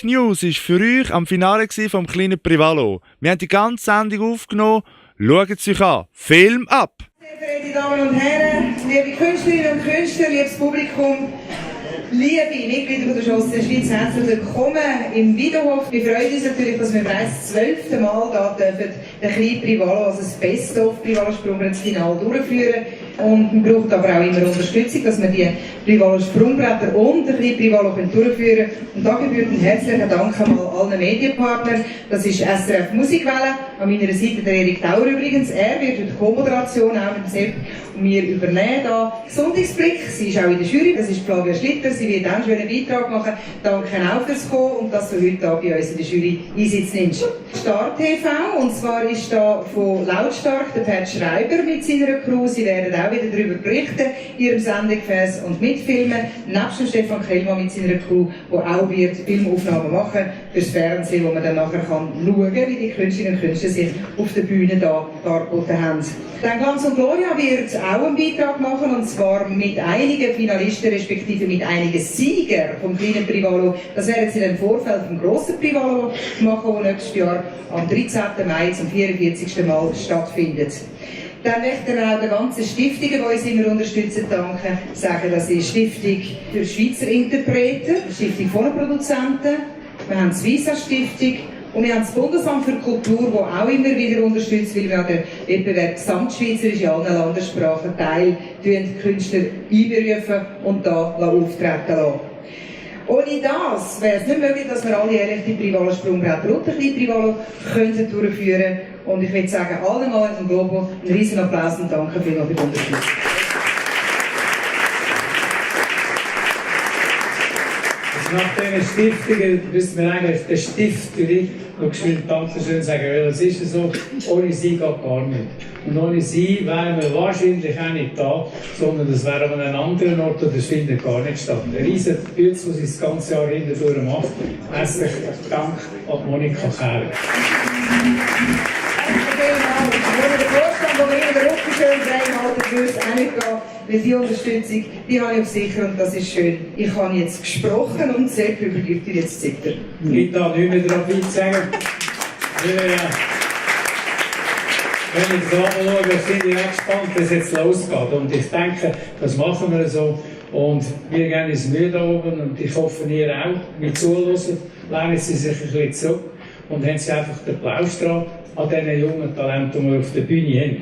News war für euch am Finale vom kleinen Prix Walo. Wir haben die ganze Sendung aufgenommen. Schaut es euch an. Film ab! Sehr verehrte Damen und Herren, liebe Künstlerinnen und Künstler, liebes Publikum, liebe Mitglieder der Schoss der Schweiz, herzlich willkommen im Wiederhof. Wir freuen uns natürlich, dass wir bereits das 12. Mal da dürfen, den kleinen Prix Walo, also das Best-of Prix Walo Sprungbrett-Final durchführen. Und man braucht aber auch immer Unterstützung, dass wir die Prix Walo Sprungbretter und den kleinen Prix Walo durchführen können. Und da gebührt ein herzlichen Dank einmal allen Medienpartnern. Das ist SRF Musikwelle, an meiner Seite der Erik Tauer übrigens. Er wird die Co-Moderation auch mit dem Sepp und wir übernehmen da Sonntagsblick. Sie ist auch in der Jury, das ist Flavia Schlitter. Sie wird auch einen schönen Beitrag machen. Danke auch fürs Kommen und dass du heute da bei uns in der Jury Einsitz nimmst. Start TV, und zwar ist da von Lautstark der Pat Schreiber mit seiner Crew. Sie werden auch wieder darüber berichten, ihrem Sendegefäß und mitfilmen. Nebst dem Stefan Kellmann mit seiner Crew, der auch wird Filmaufnahmen machen fürs Fernsehen, wo man dann nachher kann schauen, wie die Künstlerinnen und Künstler sich auf der Bühne da dargeboten haben. Dann Ganze und Gloria wird auch einen Beitrag machen, und zwar mit einigen Finalisten, respektive mit einigen Siegern vom kleinen Prix Walo. Das werden sie dann im Vorfeld vom grossen Prix Walo machen, der nächstes Jahr am 13. Mai zum 44. Mal stattfindet. Dann möchten wir auch den ganzen Stiftungen, die uns immer unterstützen, danken. Sagen, das ist die Stiftung für Schweizer Interpreten, die Stiftung von Produzenten, wir haben die Visa-Stiftung und wir haben das Bundesamt für Kultur, das auch immer wieder unterstützt, weil wir an der Wettbewerb gesamtschweizerisch in allen Landessprachen teil, die Künstler einberufen und da auftreten lassen. Ohne das wäre es nicht möglich, dass wir alle jährlich die Prix Walo Sprungbretter und die Prix Walo durchführen können. Und ich würde sagen, allen mal im Globo einen riesen Applaus und danke vielmals für die Unterstützung. Nach diesen Stiftungen müssen wir eigentlich den Stifterin noch geschwind Dankeschön sagen, weil das ist so, ohne sie geht gar nicht. Und ohne sie wären wir wahrscheinlich auch nicht da, sondern das wäre an einem anderen Ort und das findet gar nicht statt. Ein riesen Bütz, das sie das ganze Jahr hindurch macht. Herzlichen Dank an Monika Kehler. Der Vorstand, der mir in der Rücken schön reinhalten, würde es auch nicht gehen, weil die Unterstützung, die habe ich auf sicher und das ist schön. Ich habe jetzt gesprochen und Sepp übergibt dir jetzt Zitter. Ich darf nicht mehr darauf einzeigen. Wenn ich so anschaue, bin ich auch gespannt, wie es jetzt losgeht. Und ich denke, das machen wir so. Und wir geben uns Mühe da oben und ich hoffe, ihr auch mit zuhören. Lehnen Sie sich ein bisschen zurück und haben Sie einfach den Applaus dran an diesen jungen Talenten, die wir auf der Bühne haben.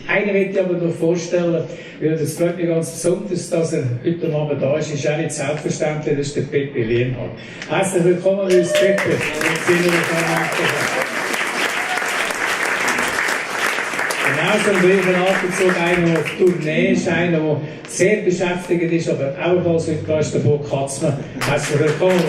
Einen möchte ich aber noch vorstellen, weil das freut mich ganz besonders, dass er heute Abend da ist. Ist auch nicht selbstverständlich, das ist der Pepe Lienhardt. Herzlich willkommen, uns Pepe. Genauso im gleichen Atemzug einer, der auf Tournee ist, einer, der sehr beschäftigt ist, aber ebenfalls heute da ist der Bo Katzmann. Herzlich willkommen.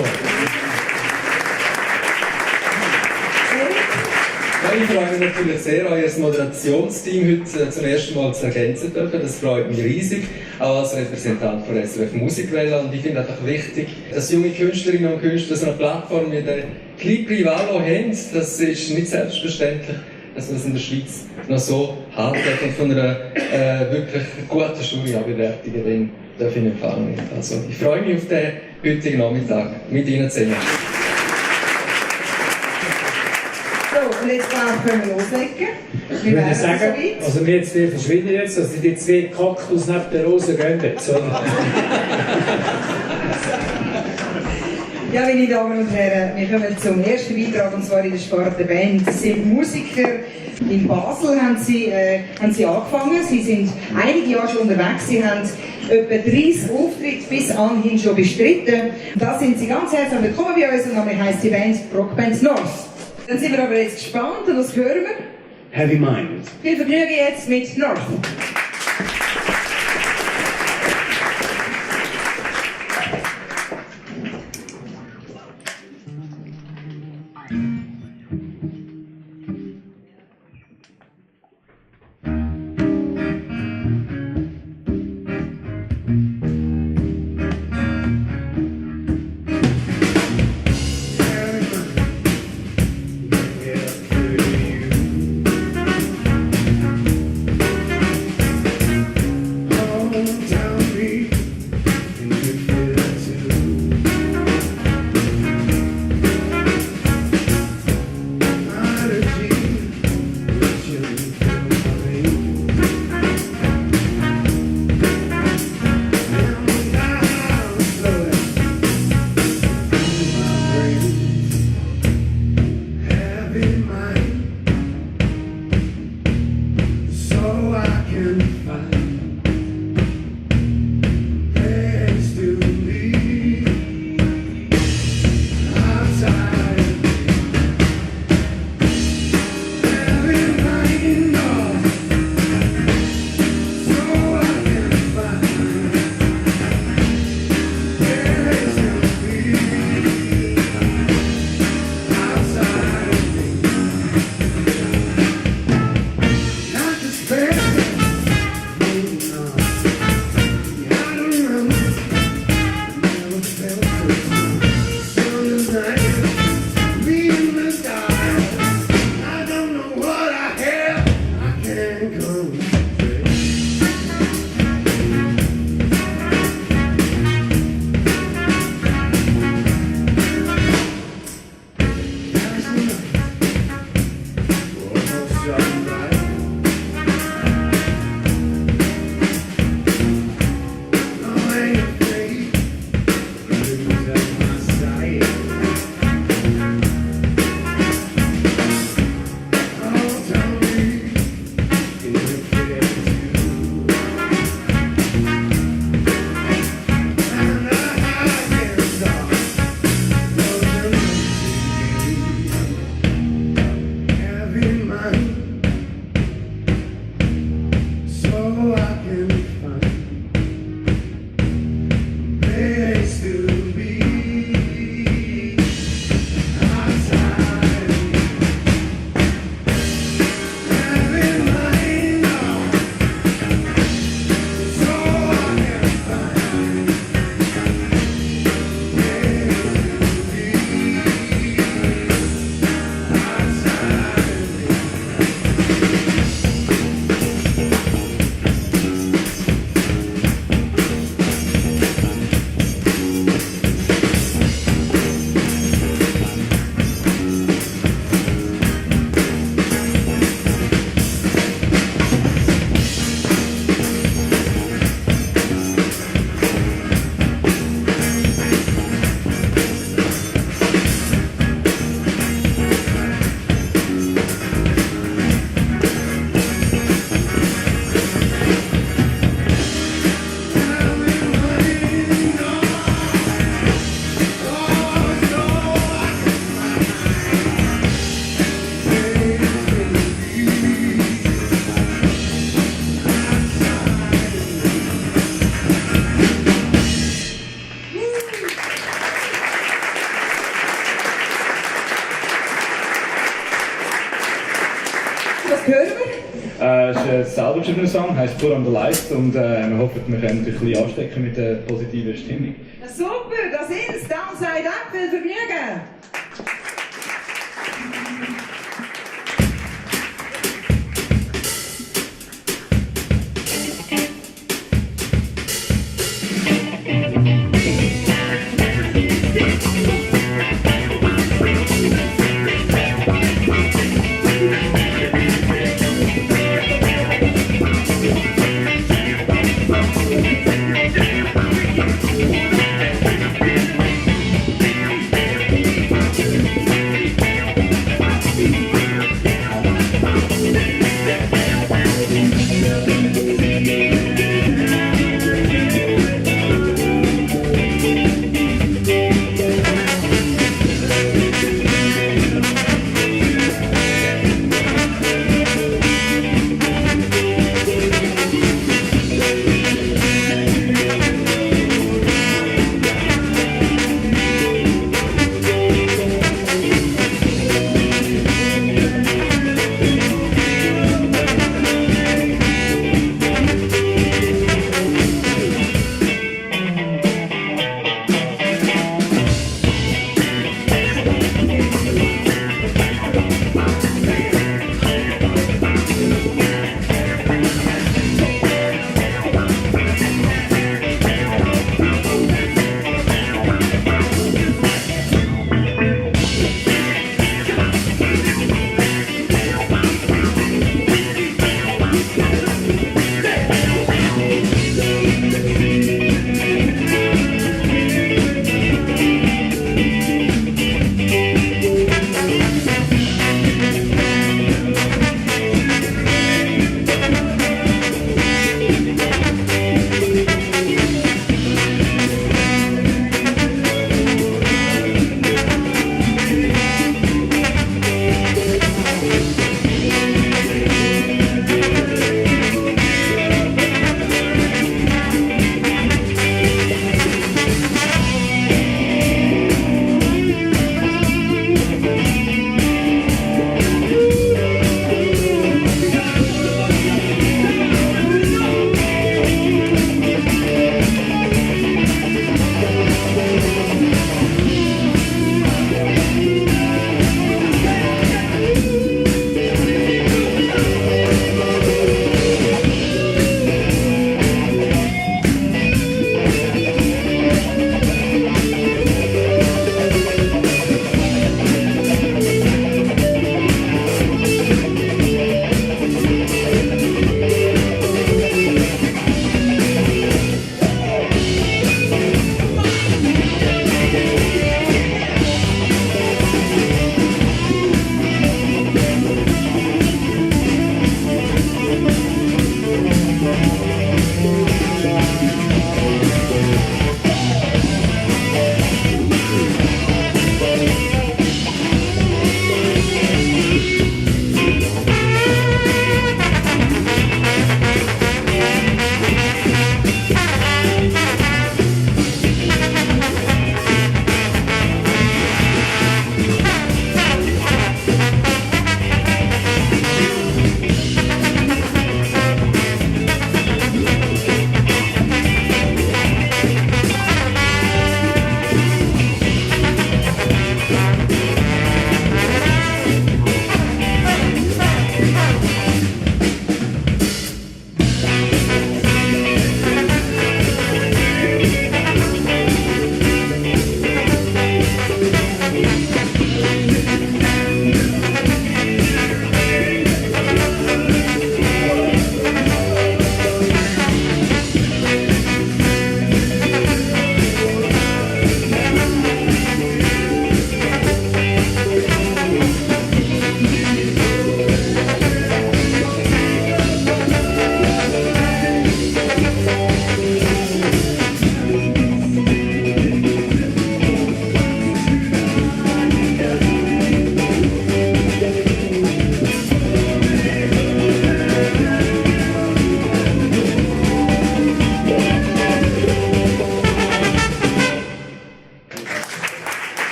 Ich freue mich natürlich sehr, euer Moderationsteam heute zum ersten Mal zu ergänzen dürfen. Das freut mich riesig, auch als Repräsentant von SRF Musikwelle. Und ich finde einfach wichtig, dass junge Künstlerinnen und Künstler so eine Plattform wie der kleinen Prix Walo haben. Das ist nicht selbstverständlich, dass man das in der Schweiz noch so handelt und von einer wirklich guten Jurybewertung darf ich empfangen. Also ich freue mich auf den heutigen Nachmittag mit Ihnen zusammen. Und jetzt können wir loslegen. Ich würde sagen, also wir zwei verschwinden jetzt, also die zwei Kaktus neben der Rose gehen jetzt, oder? Ja, meine Damen und Herren, wir kommen zum ersten Beitrag, und zwar in der Sparte Band. Das sind Musiker in Basel, haben sie angefangen. Sie sind einige Jahre schon unterwegs. Sie haben etwa 30 Auftritte bis anhin schon bestritten. Da sind sie ganz herzlich willkommen bei uns, und damit heisst die Band Rockband North. Dann sind wir aber jetzt gespannt, und was hören wir? Heavy Mind. Viel Vergnügen jetzt mit North. was hören wir? Es ist ein selber geschriebener Song, heisst «Put on the Lights» und wir hoffen, wir können euch ein bisschen anstecken mit der positiven Stimmung. Ja, super, das ist Downside Up, viel Vergnügen!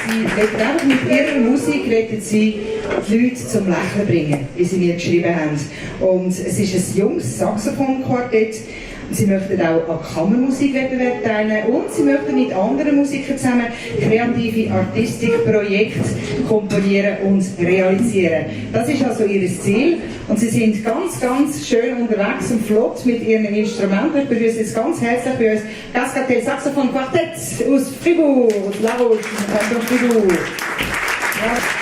wollen einfach mit ihrer Musik die Leute zum Lächeln bringen, wie sie mir geschrieben haben. Und es ist ein junges Saxophonquartett. Sie möchten auch an Kammermusikwettbewerb teilnehmen und sie möchten mit anderen Musikern zusammen kreative Artistikprojekte komponieren und realisieren. Das ist also ihr Ziel und sie sind ganz, ganz schön unterwegs und flott mit ihren Instrumenten. Ich begrüße jetzt ganz herzlich bei uns Ganze Saxophon Quartett aus Fribourg, aus La Roche, aus Fribourg. Ja.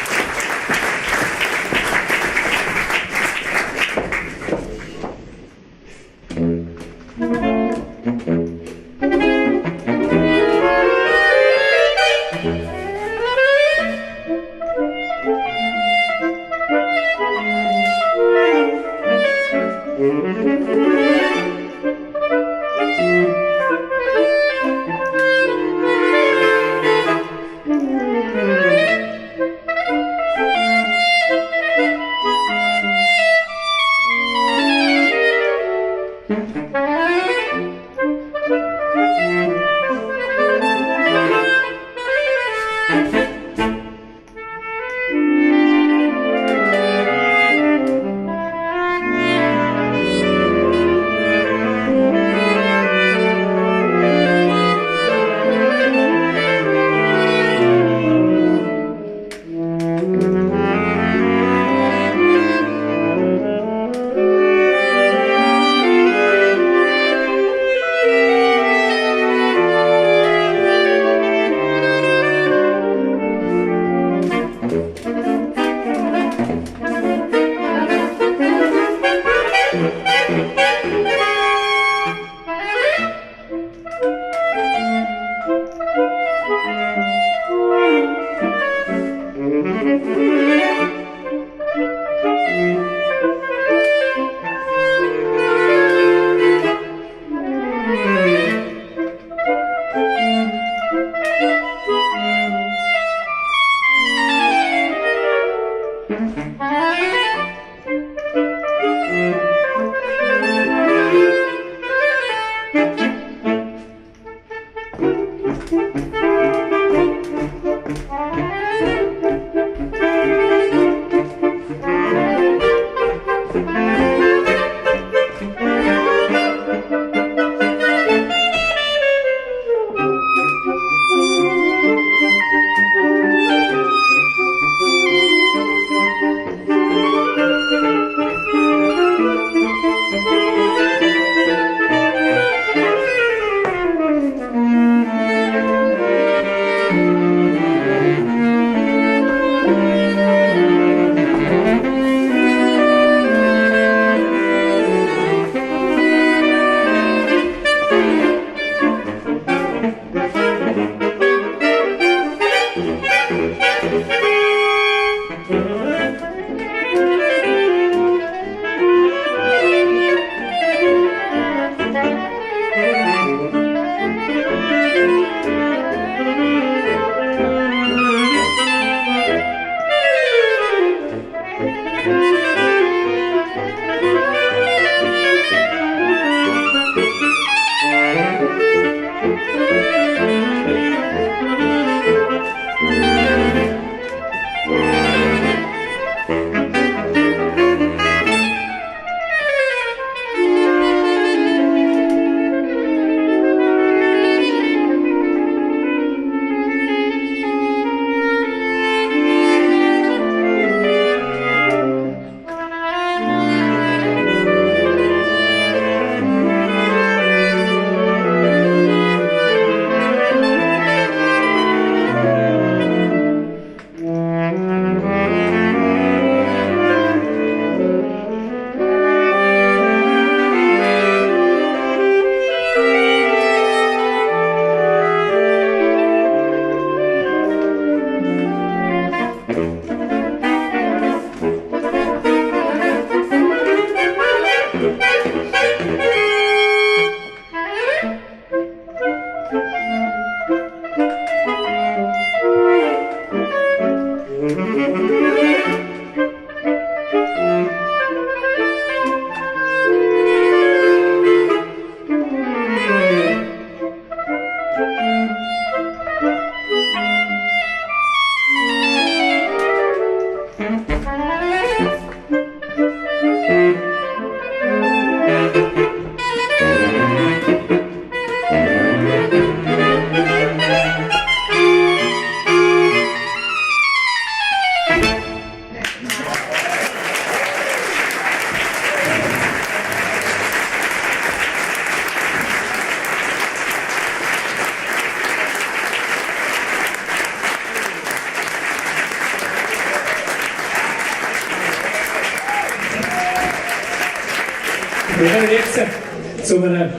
Wir kommen jetzt zu einem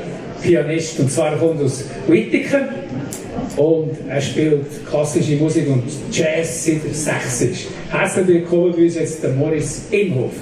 Pianist, und zwar kommt aus Wittigen und er spielt klassische Musik und Jazz seit er 6 ist. Herzlich willkommen bei uns jetzt der Morris Imhof.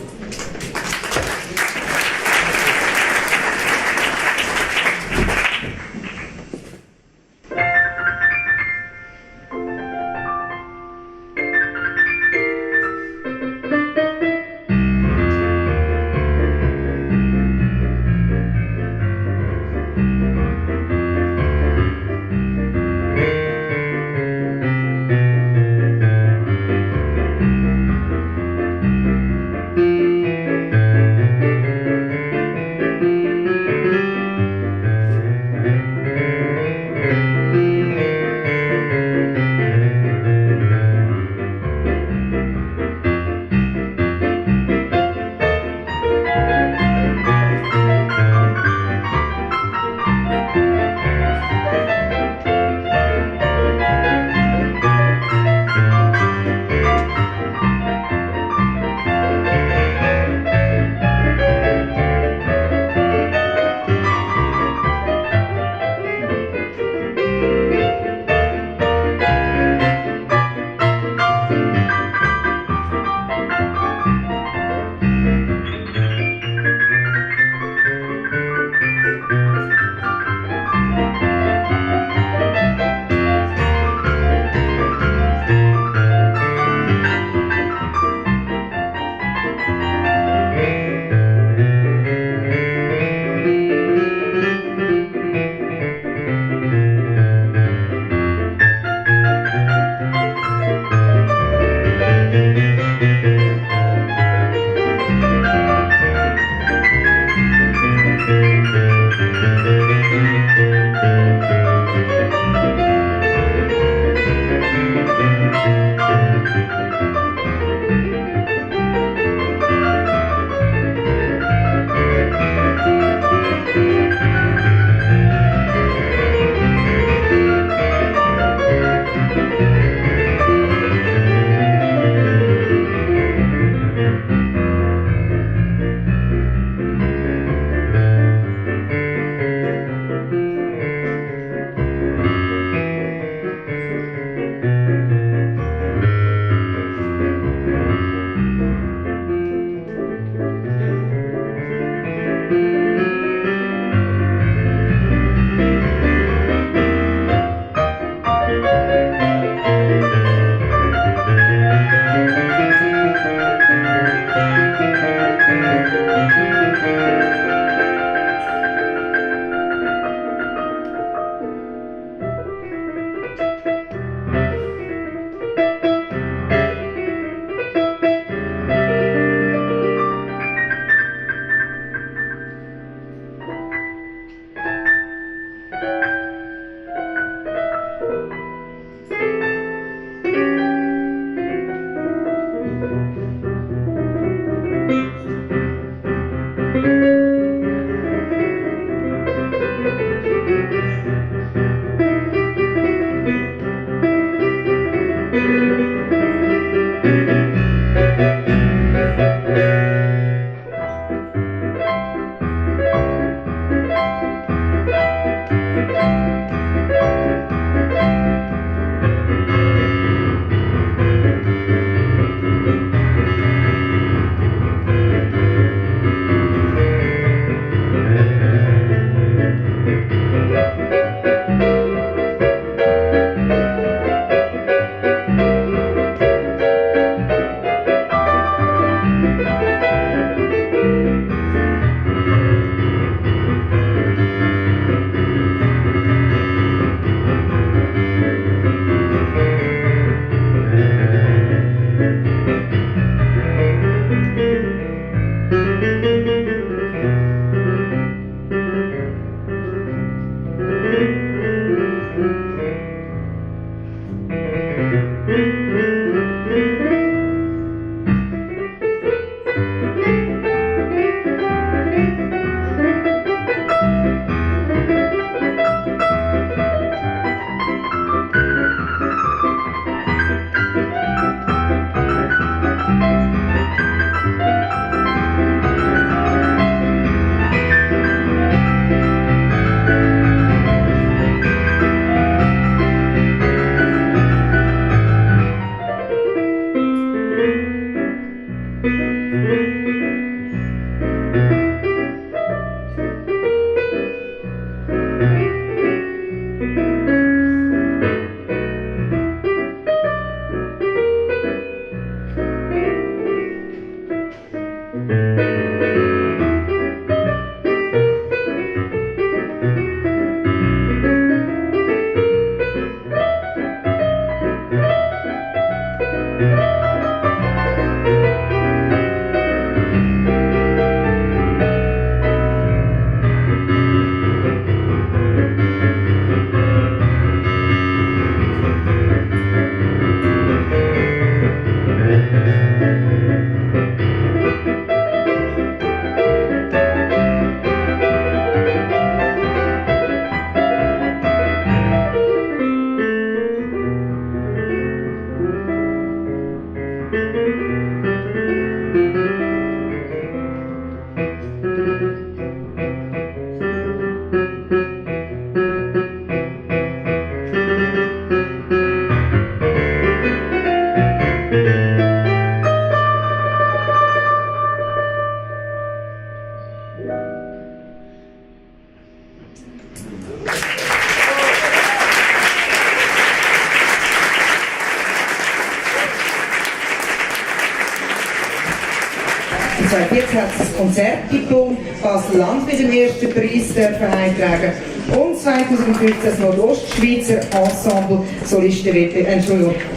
2014 hat es ein Konzertdiplom Basel-Land mit dem ersten Preis eintragen und 2015 das Nordostschweizer Ensemble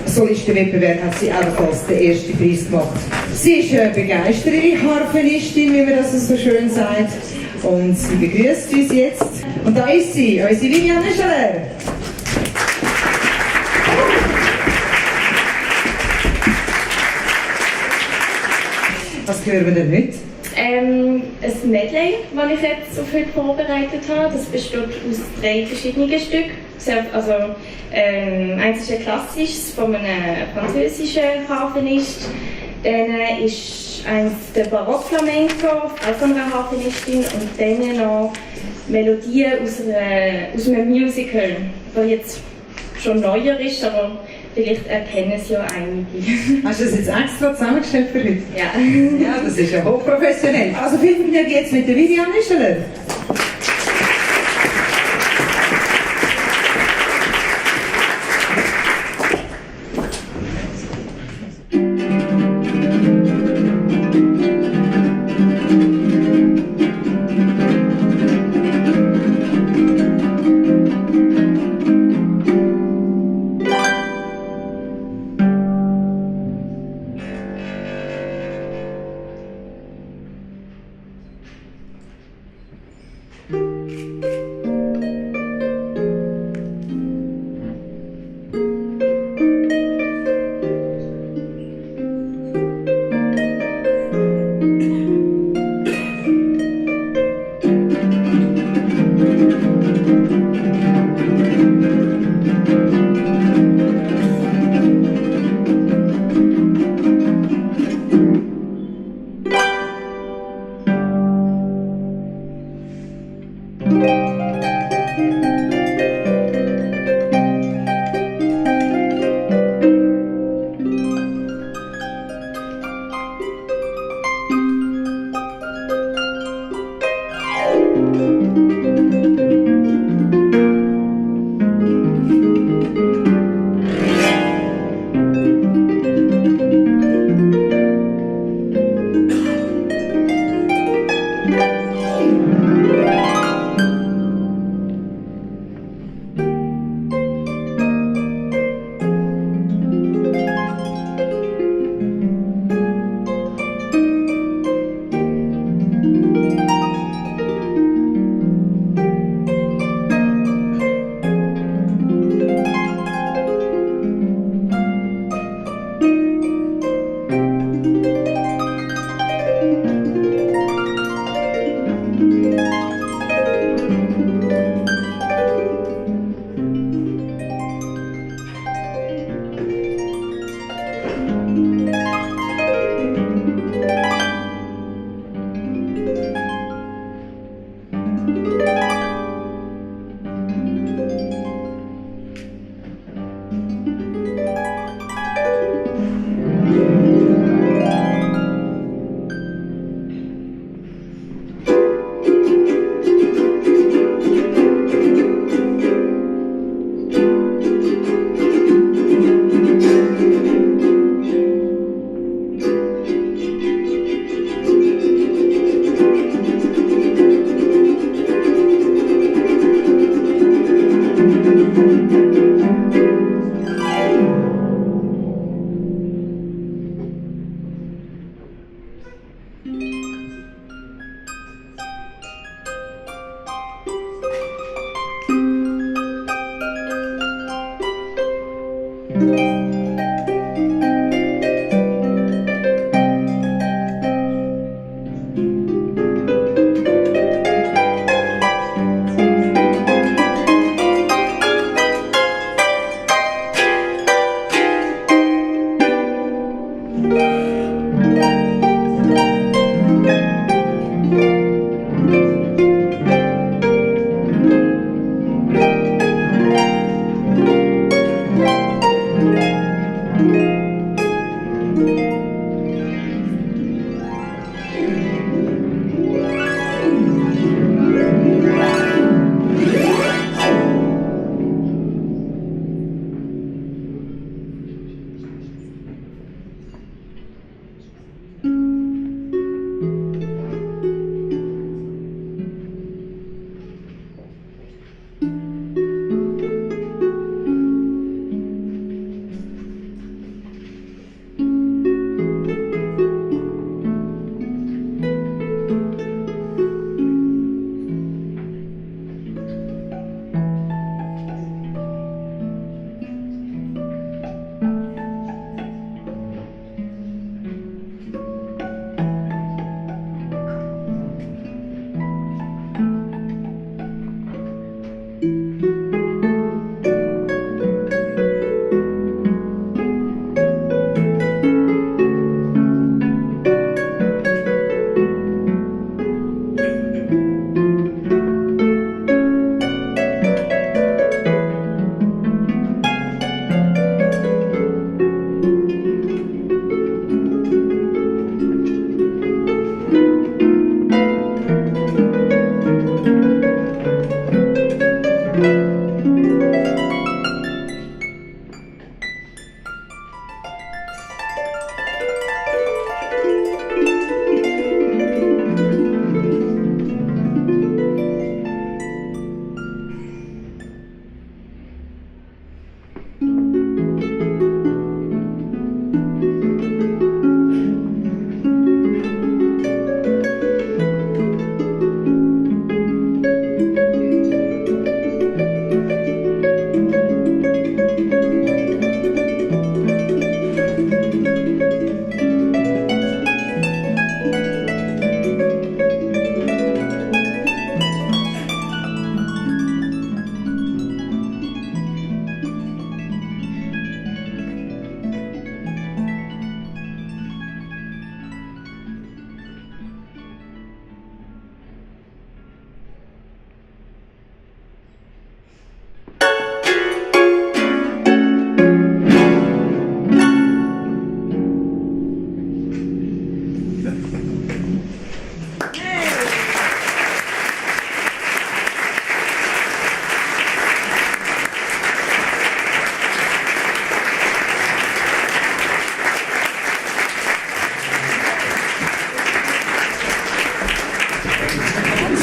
Solistenwettbewerb hat sie ebenfalls den ersten Preis gemacht. Sie ist eine begeisterte Harfenistin, wie man das so schön sagt, und sie begrüßt uns jetzt. Und da ist sie, unsere Viviane Scheller. Was hören wir denn heute? Ein Medley, das ich jetzt auf heute vorbereitet habe. Das besteht aus 3 verschiedenen Stücken. Also, eins ist ein klassisches von einem französischen Harfenist. Dann ist eins der Barockflamenco, auch von einer Harfenistin. Und dann noch Melodien aus einem Musical, das jetzt schon neuer ist, aber vielleicht erkennen es ja einige. Hast du das jetzt extra zusammengestellt für heute? Ja. Ja, das ist ja hochprofessionell. Also viel Vergnügen jetzt mit der Viviane Scheller.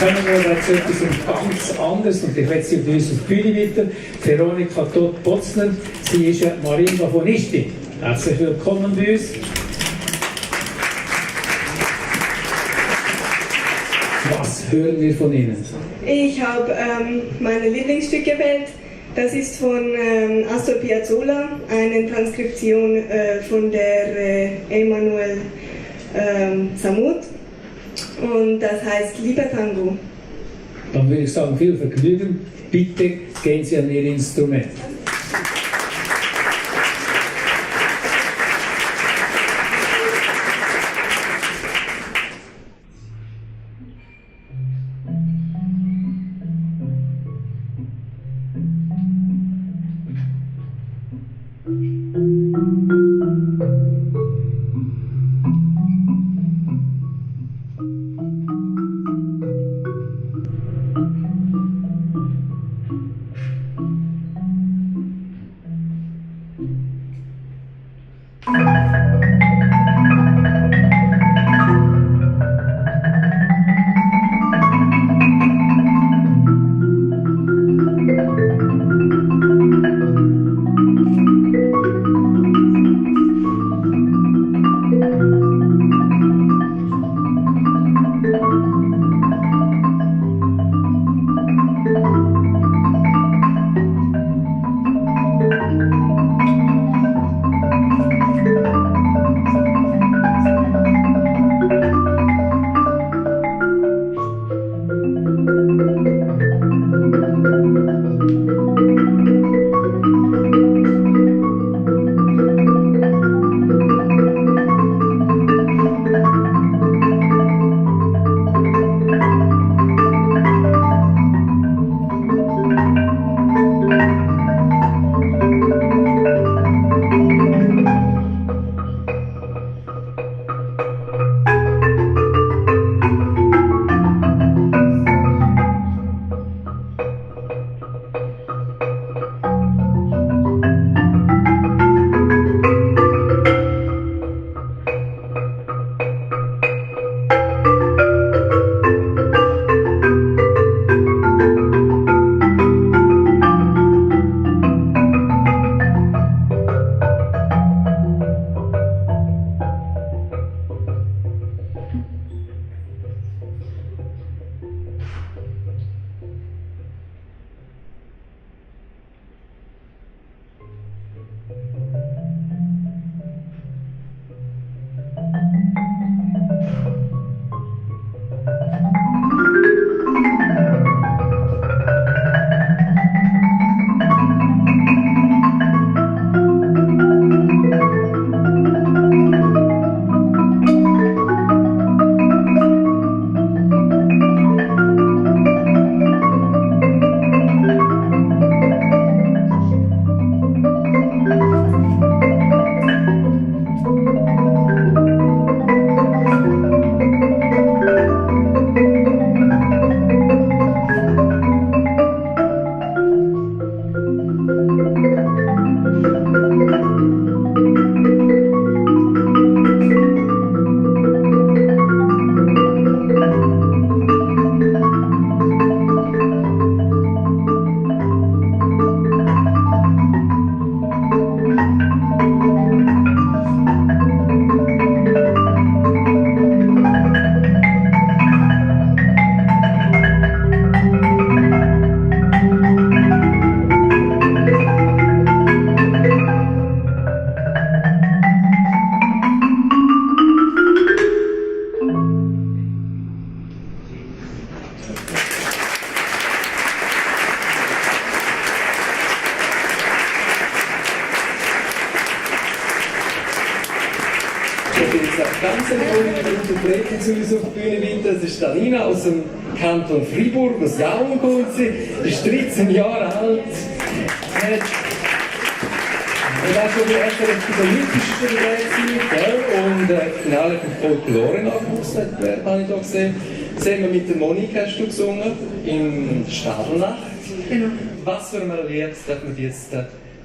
kommen wir jetzt etwas ganz anderes und ich werde sie bei uns auf die Bühne bitten. Veronika Todt-Potzner, sie ist eine Marimbafonistin. Herzlich willkommen bei uns. Was hören wir von Ihnen? Ich habe meine Lieblingsstück gewählt. Das ist von Astor Piazzolla, eine Transkription von der Emanuel Samut. Und das heißt Lieber Tango. Dann würde ich sagen, viel Vergnügen. Bitte gehen Sie an Ihr Instrument. Ganze Interpreten zu uns auf die Bühne mit. Das ist Nina aus dem Kanton Fribourg, aus Jaun kommt sie, ist 13 Jahre alt. Und auch schon die erste Olympischen dabei und Finale vom Folklore-Nachwuchs habe ich da gesehen. Sehen wir mit der Monika hast du gesungen, in Stadelnacht. Genau. Was für ein Lied darf man jetzt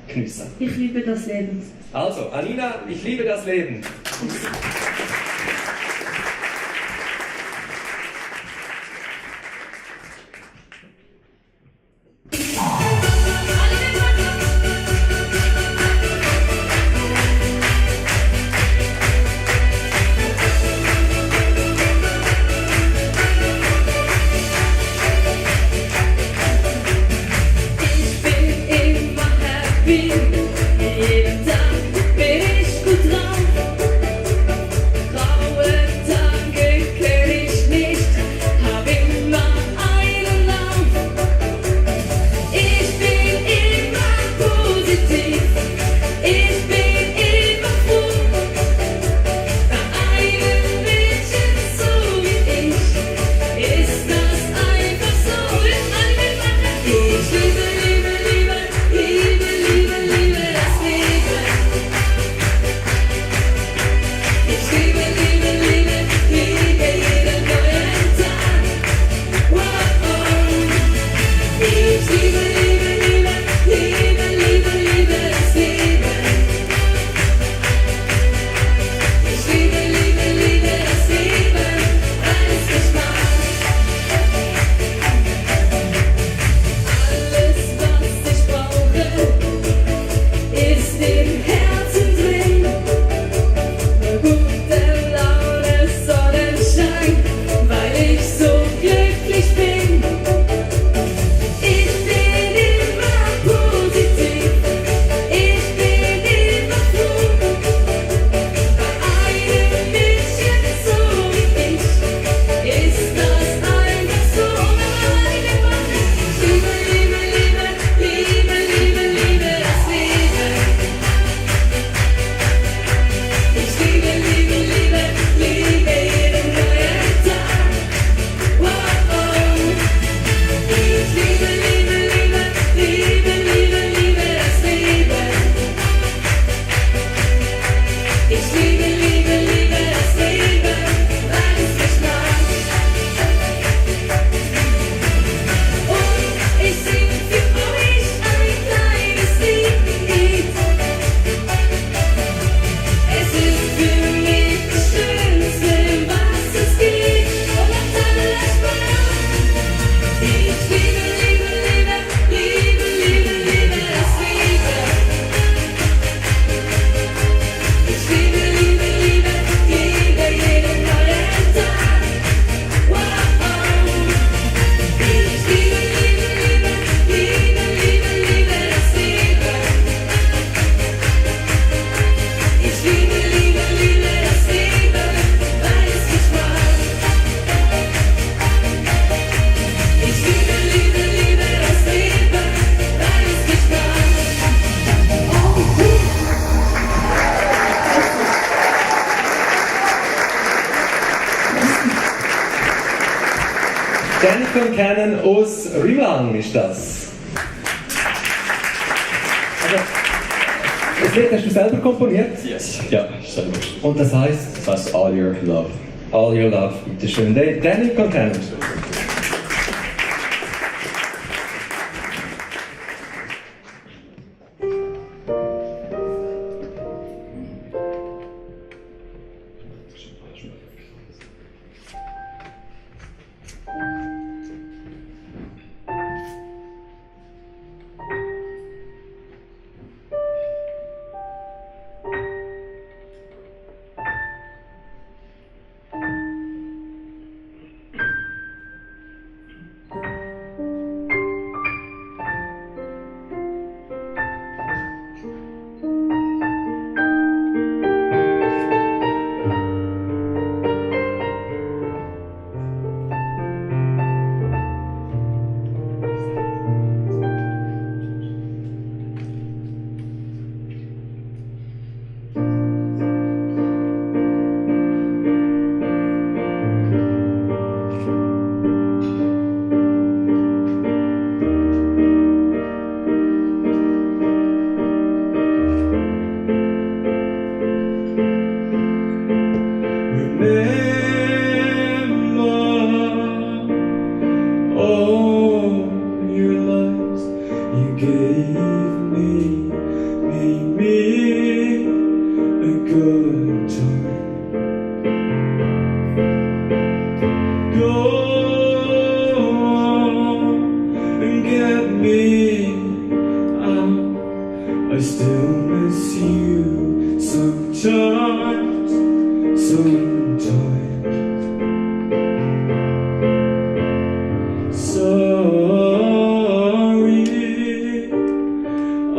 geniessen? Ich liebe das Leben. Also, Anina, ich liebe das Leben. bin. Jeden Tag bin ich gut drauf. Graue Tage kenn ich nicht, hab immer einen Lauf. Ich bin immer positiv, ich bin immer froh. Bei einem Mädchen so wie ich ist das einfach so. Ich liebe, liebe, liebe, liebe, liebe, liebe das Leben. Ich liebe, liebe, liebe, liebe jeden neuen Tag. Wow. Ich liebe, liebe, liebe, liebe, liebe, liebe das Leben. Ich liebe, liebe, liebe das Leben, weil es mich macht. Alles, was ich brauche, ist im Herzen drin. Gute Laune, Sonnenschein, weil ich so glücklich bin. Ich bin immer positiv, ich bin immer froh. Bei einem Mädchen so wie ich ist das einfach so. Ich liebe, liebe, liebe, liebe, liebe, liebe das Leben. Ich liebe, liebe, liebe, liebe jeden neuen Tag. Wow. Ich liebe, liebe, liebe, liebe, liebe, liebe das Leben. Ich liebe, liebe, liebe das Leben, weil es mich macht. Und ich sing für euch ein kleines Lied. Es ist für mich das Schönste, was es gibt. Und macht alles Spaß. Ich liebe, liebe, liebe, liebe, liebe, liebe das Leben. Ich liebe, liebe, liebe, liebe jeden neuen Tag. Wow. Ich liebe, liebe, liebe, liebe, liebe, liebe das Leben. Ich liebe, liebe, liebe das Leben, weil es mich macht. Ich liebe, liebe, liebe das Leben, weil es mich macht. Jennifer und Kennen aus Rümlang ist das. Also, das Lied hast du selber komponiert? Yes. Ja, selber. Und das heisst Das heißt All Your Love. All Your Love, bitteschön. Jennifer und Kennen.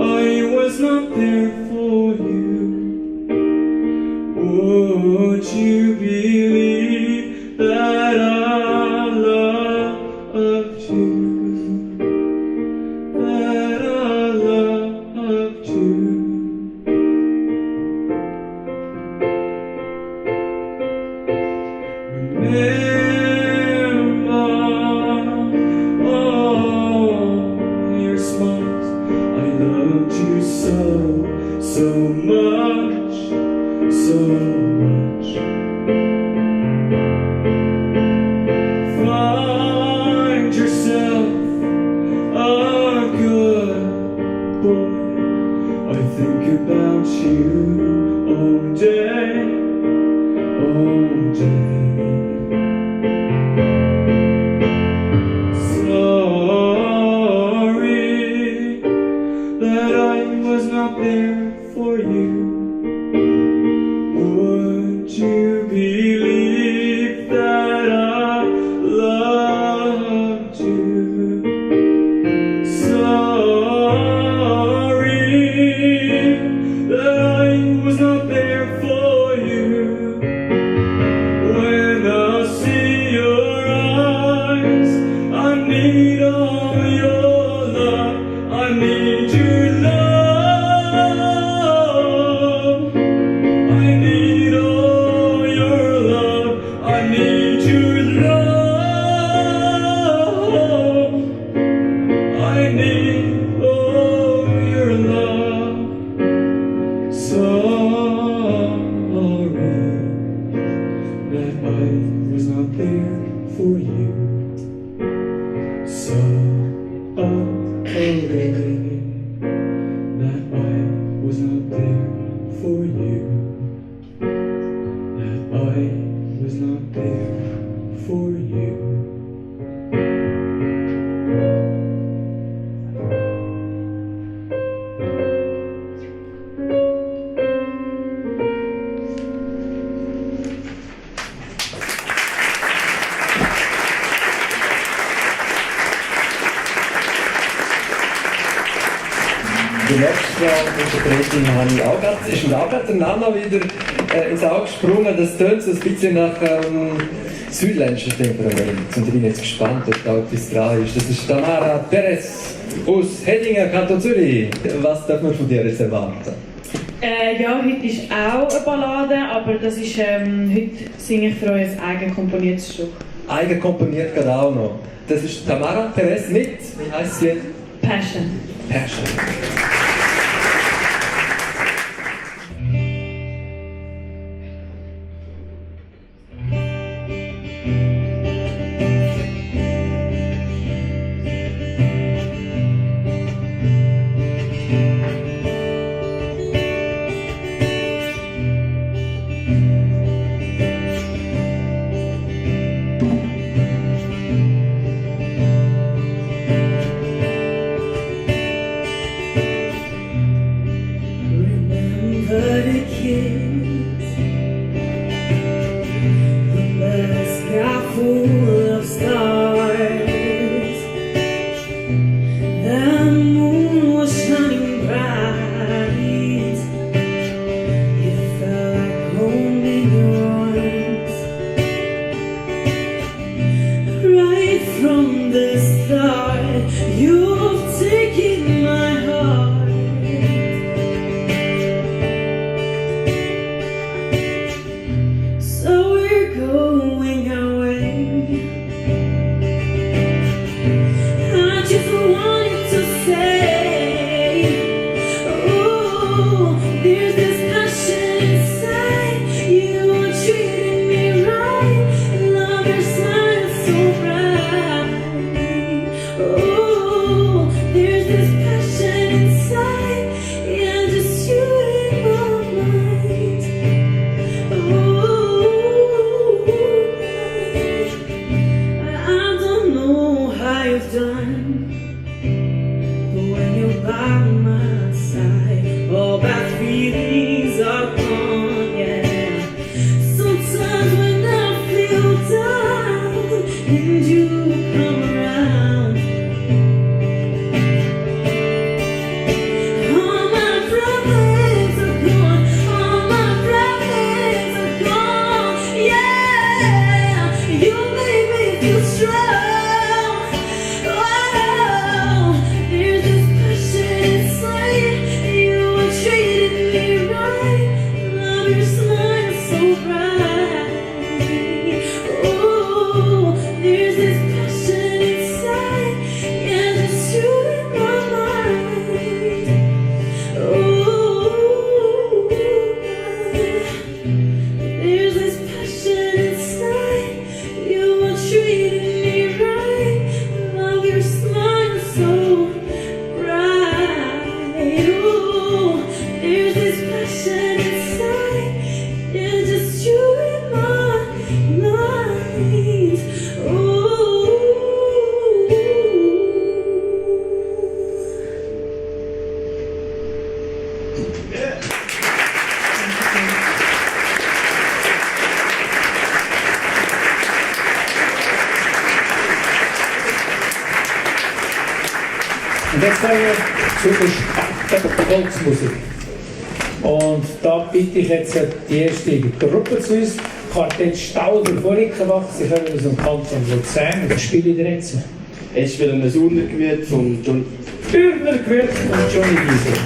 I was not there for you, would you believe that I loved you? That I loved you. Remember all your smiles. I loved you so much, so much. Find yourself a good boy. I think about you all day, all day. Sorry that I was not there for you. Would you believe that I loved you? Sorry that I was not there for you. When I see your eyes, I need all your love. I need your love. I need all your love. I need your love. I need all your love. Sorry that I was not there for you. Sorry that I was not there for you. That I was not there for you. Die nächste Interpretin habe ich auch gerade, ist mir auch gerade der Name wieder ins Auge gesprungen. Das tönt so ein bisschen nach südländischen Temperament. Und ich bin jetzt gespannt, ob da etwas dran ist. Das ist Tamara Perez aus Hedingen, Kanton Zürich. Was darf man von dir jetzt erwarten? Ja, heute ist auch eine Ballade, aber das ist, heute singe ich für euch ein eigen komponiertes Stück. Eigen komponiert gerade auch noch. Das ist Tamara Perez mit, wie heisst sie? Passion. Passion. passion inside. It's just you in my mind. Ooh. Und jetzt kommen wir zu der Volksmusik. Und da bitte ich jetzt die erste Gruppe zu uns, Quartett Stauder von Rickenbach. Sie kommen aus dem Kanton Luzern. Was spielen die jetzt? Ich spiele ein Urnergewiet von John. Urnergewiet von Johnny Giese.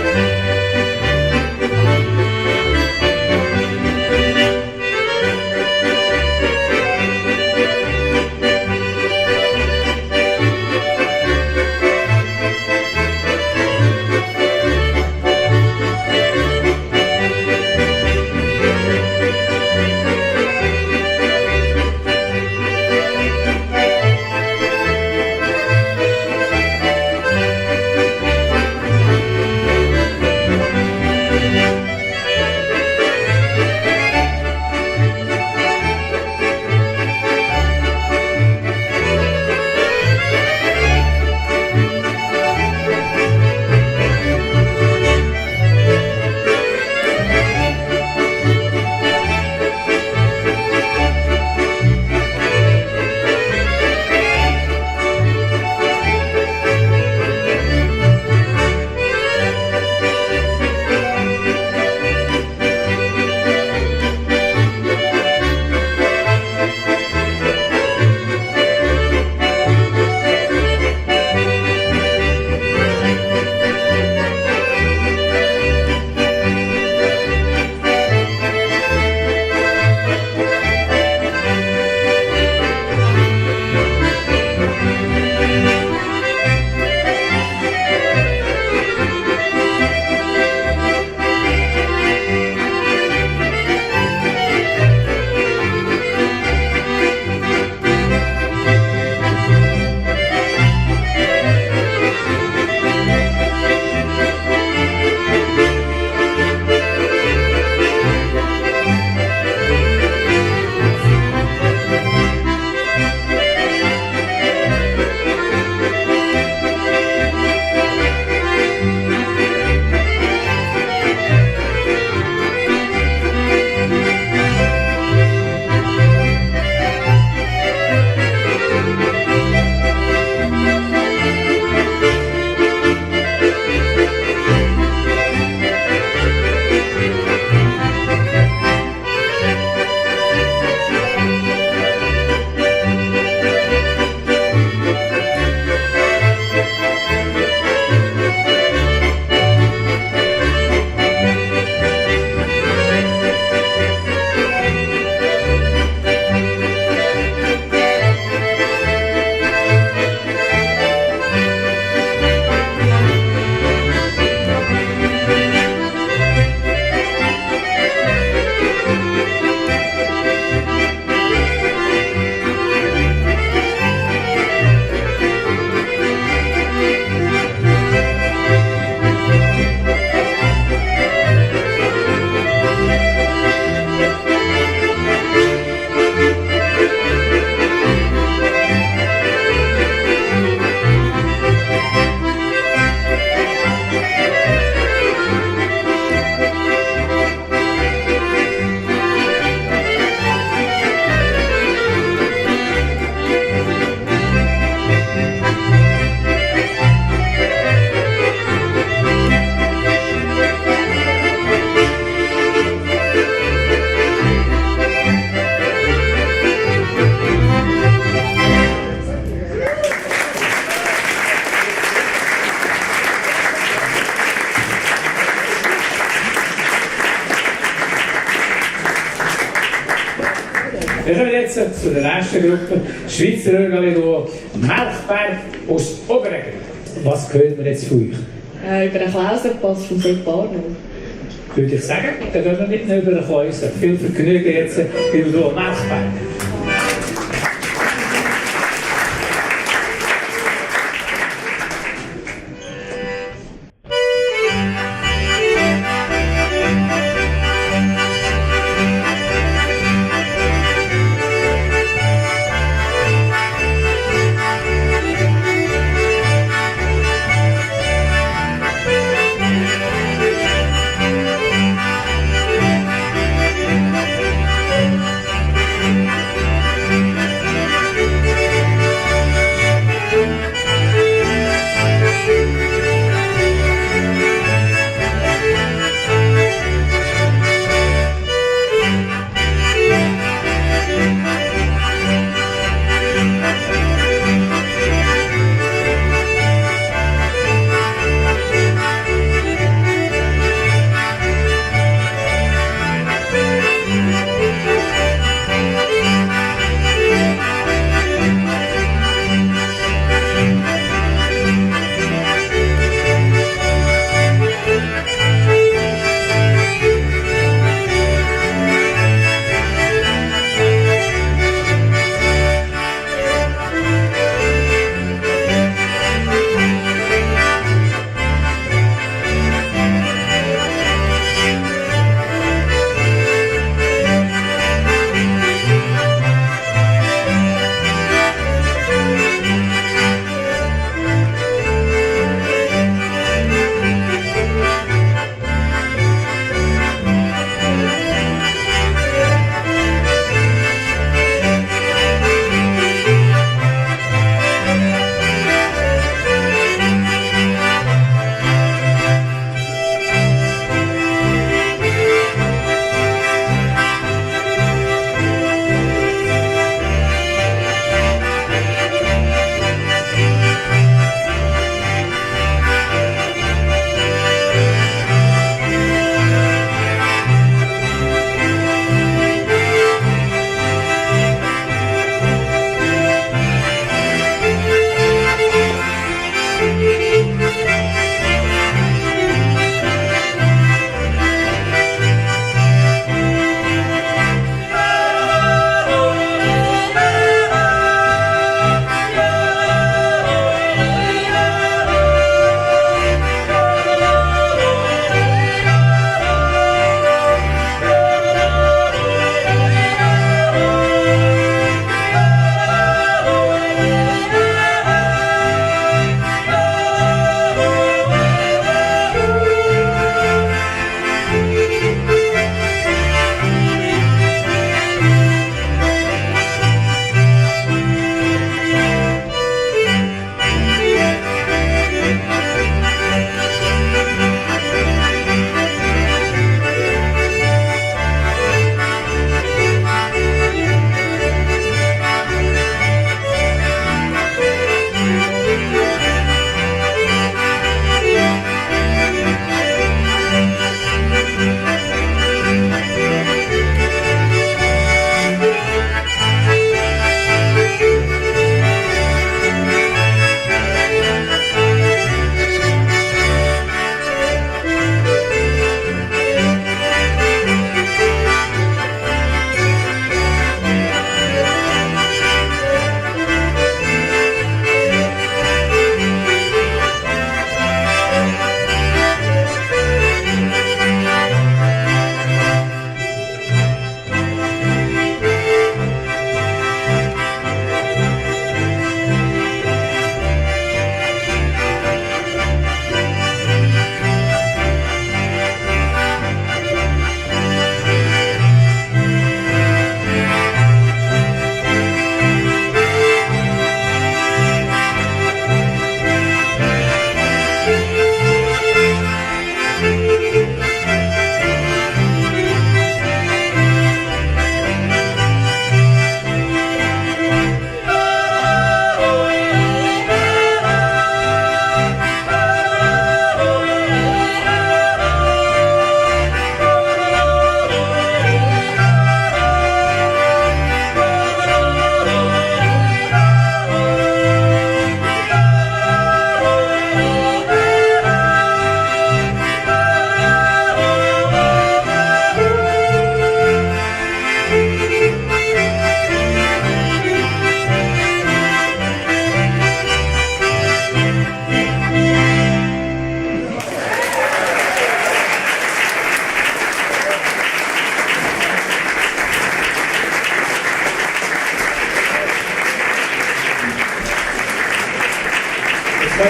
Thank Wir kommen jetzt zu der nächsten Gruppe, Schweizer Rögaligo, Melchberg aus Oberregen. Was hören wir jetzt von euch? Über den Klausenpass vom Sepp Barnum. Würde ich sagen, dann gehen wir mitten über den Klausen. Viel Vergnügen jetzt bei Udo Melchberg.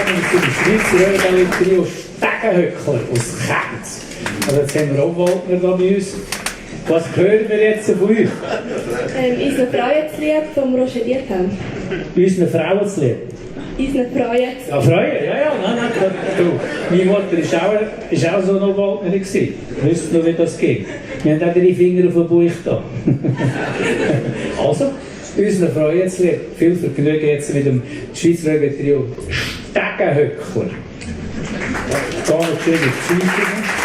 zu dem Schweizer Röhrballi-Trio Stegenhöckler aus Ganze. Also jetzt haben wir auch Waldner da bei uns. Was hören wir jetzt von euch? Unser Frauenlied, das wir auch studiert haben. Unser Frauenlied. Unsere Freuen. Ja, Freuen? Ja, nein, du. Meine Mutter ist auch so noch Waldnerin gewesen. Wisst noch, wie das geht. Wir haben auch 3 Finger auf dem Bauch da. Also, unser Freuenslied. Viel Vergnügen jetzt mit dem Schweizer Röhrballi-Trio Stegenhöckler. Gar nicht schön mit Zeichen.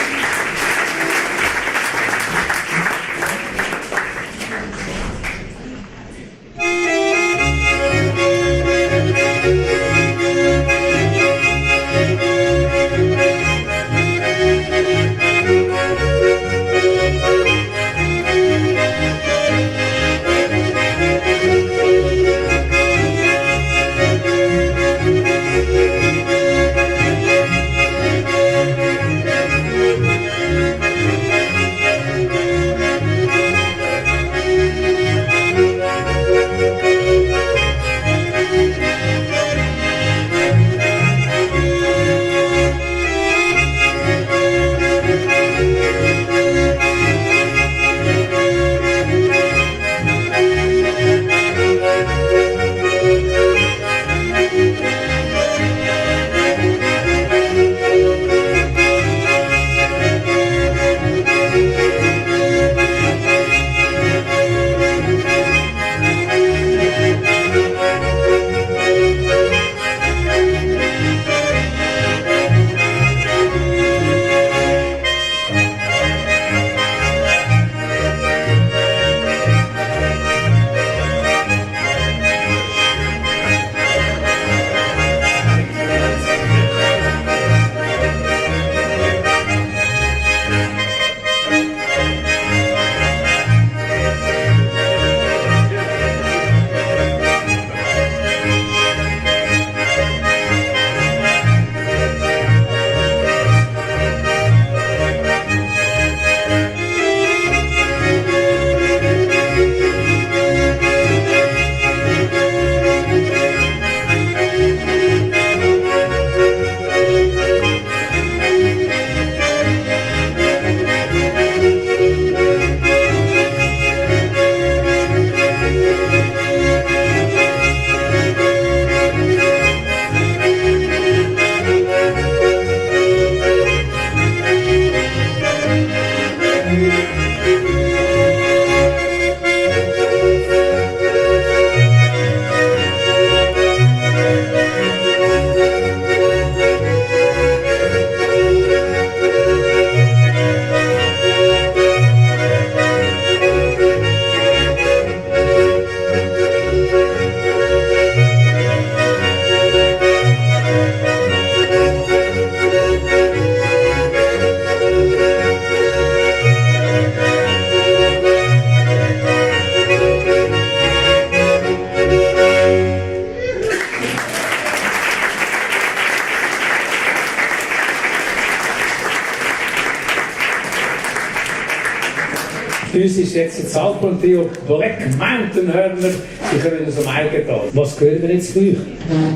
Uns ist jetzt das Alphorn-Trio Black Mountain Hörner. Die kommen aus dem Eigental. Was hören wir jetzt für euch?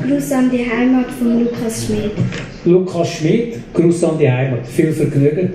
Gruß an die Heimat von Lukas Schmid. Lukas Schmid, Gruß an die Heimat. Viel Vergnügen.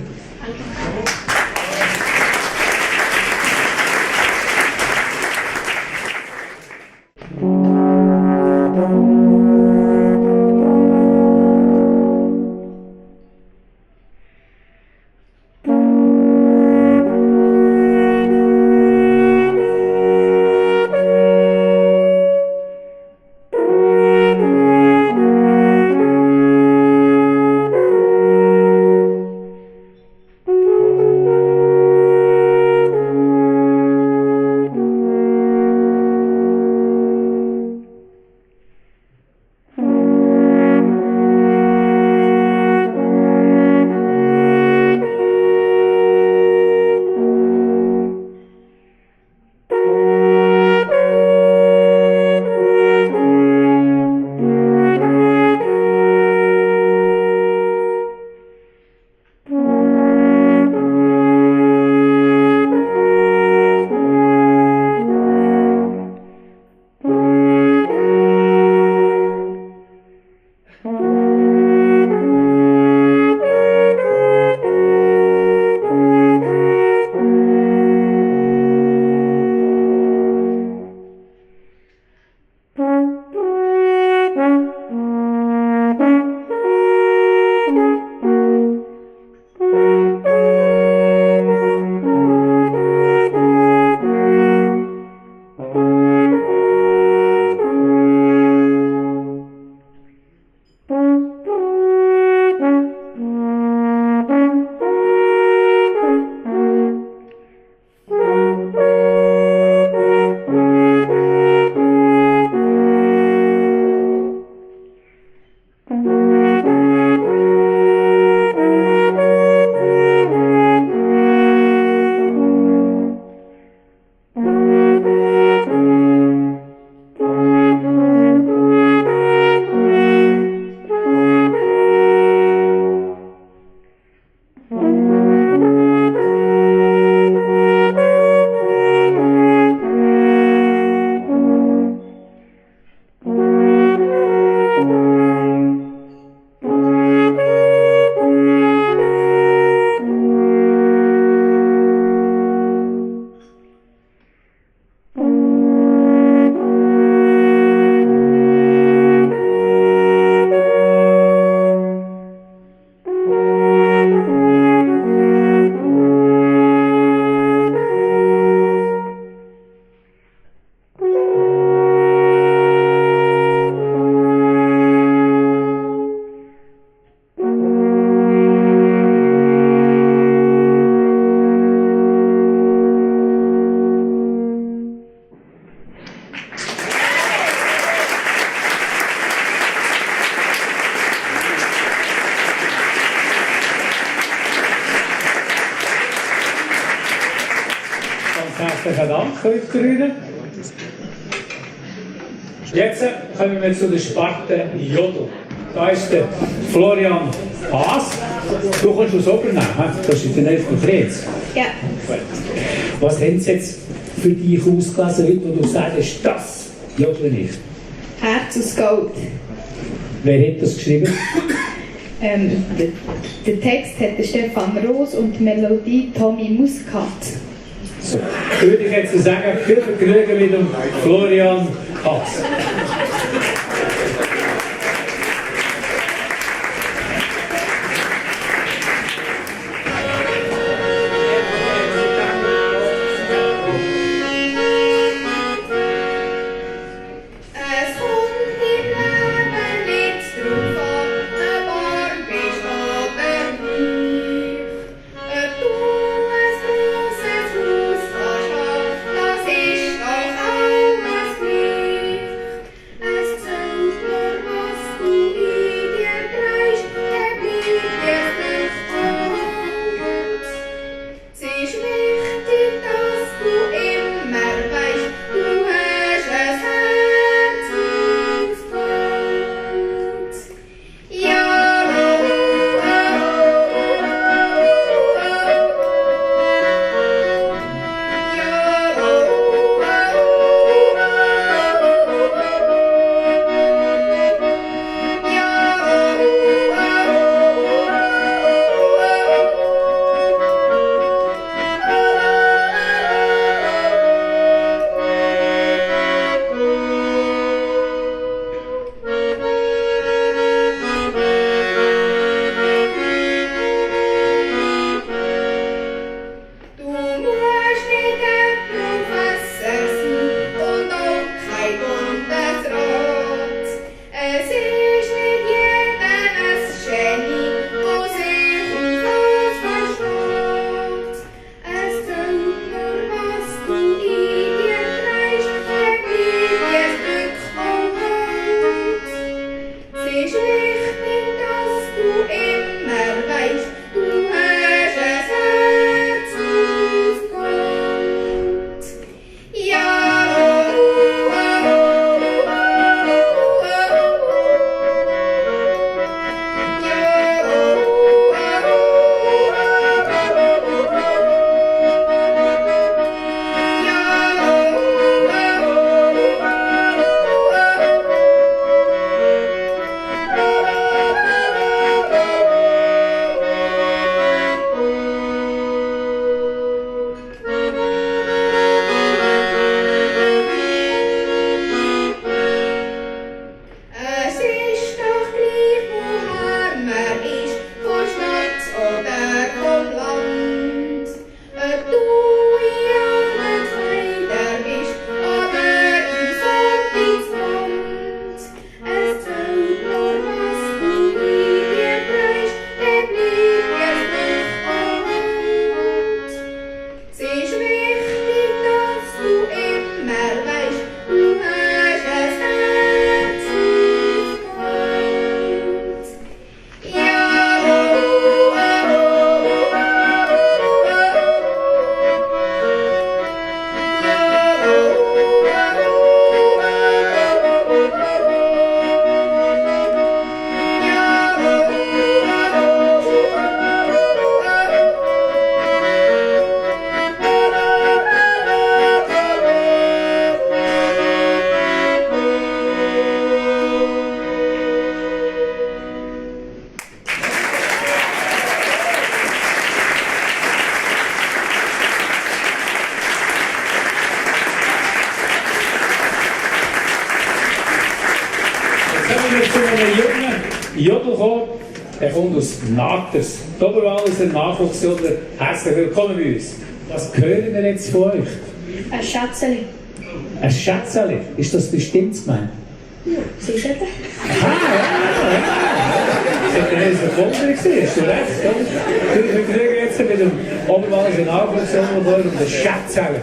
Herzlichen Dank euch drinnen. Jetzt kommen wir zu der Sparte Jodel. Da ist der Florian Haas. Du kommst aus Obernehmen, das ist der 11. Kreuz. Ja. Was haben sie jetzt für dich ausgelesen, heute, wo du sagst, das jodle ich? Herz aus Gold. Wer hat das geschrieben? Der Text hat der Stefan Roos und die Melodie Tommy Muscat. So, würde ich jetzt sagen, viel Vergnügen mit dem Florian Haas. Jodelchor, der kommt aus Nahters. Die Oberwahl ist ein Nachwuchsjodler. Herzlich willkommen bei uns. Was hören wir jetzt von euch? Ein Schätzeli. Ein Schätzeli? Ist das bestimmt gemeint? Ja, sie ist eben. Ah, ja. Das war ein Wunder, hast du recht. Wir kriegen jetzt mit dem Oberwahl ist ein Nachwuchsjodler und ein Schätzeli.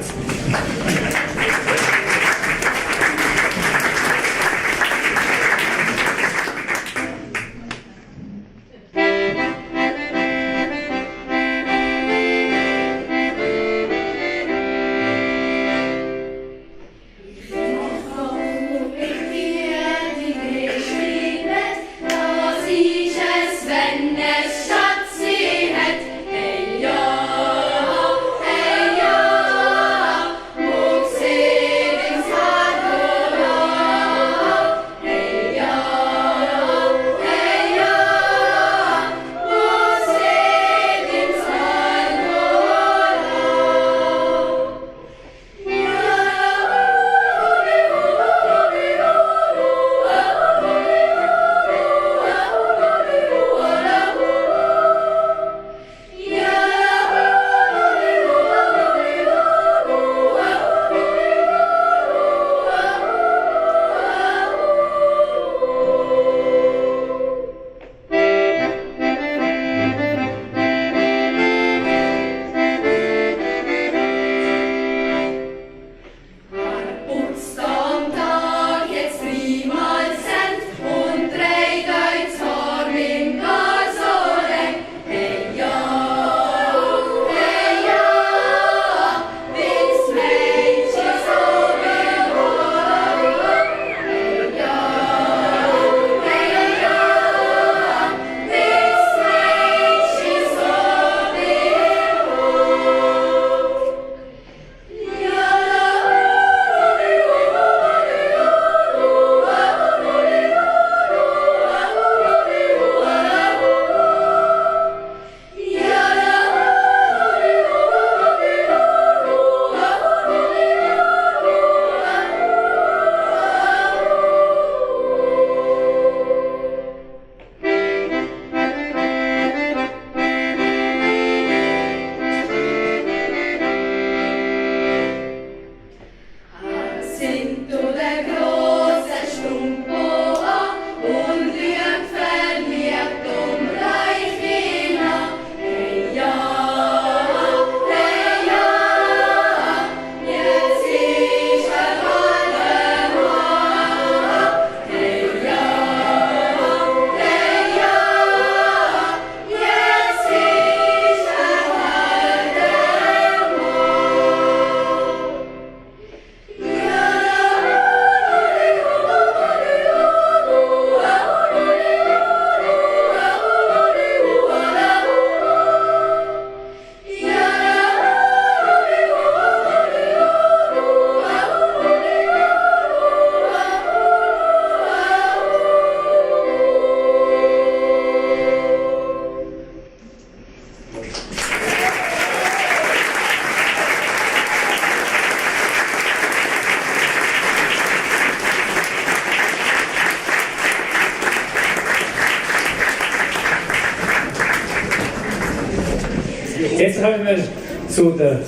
kommen wir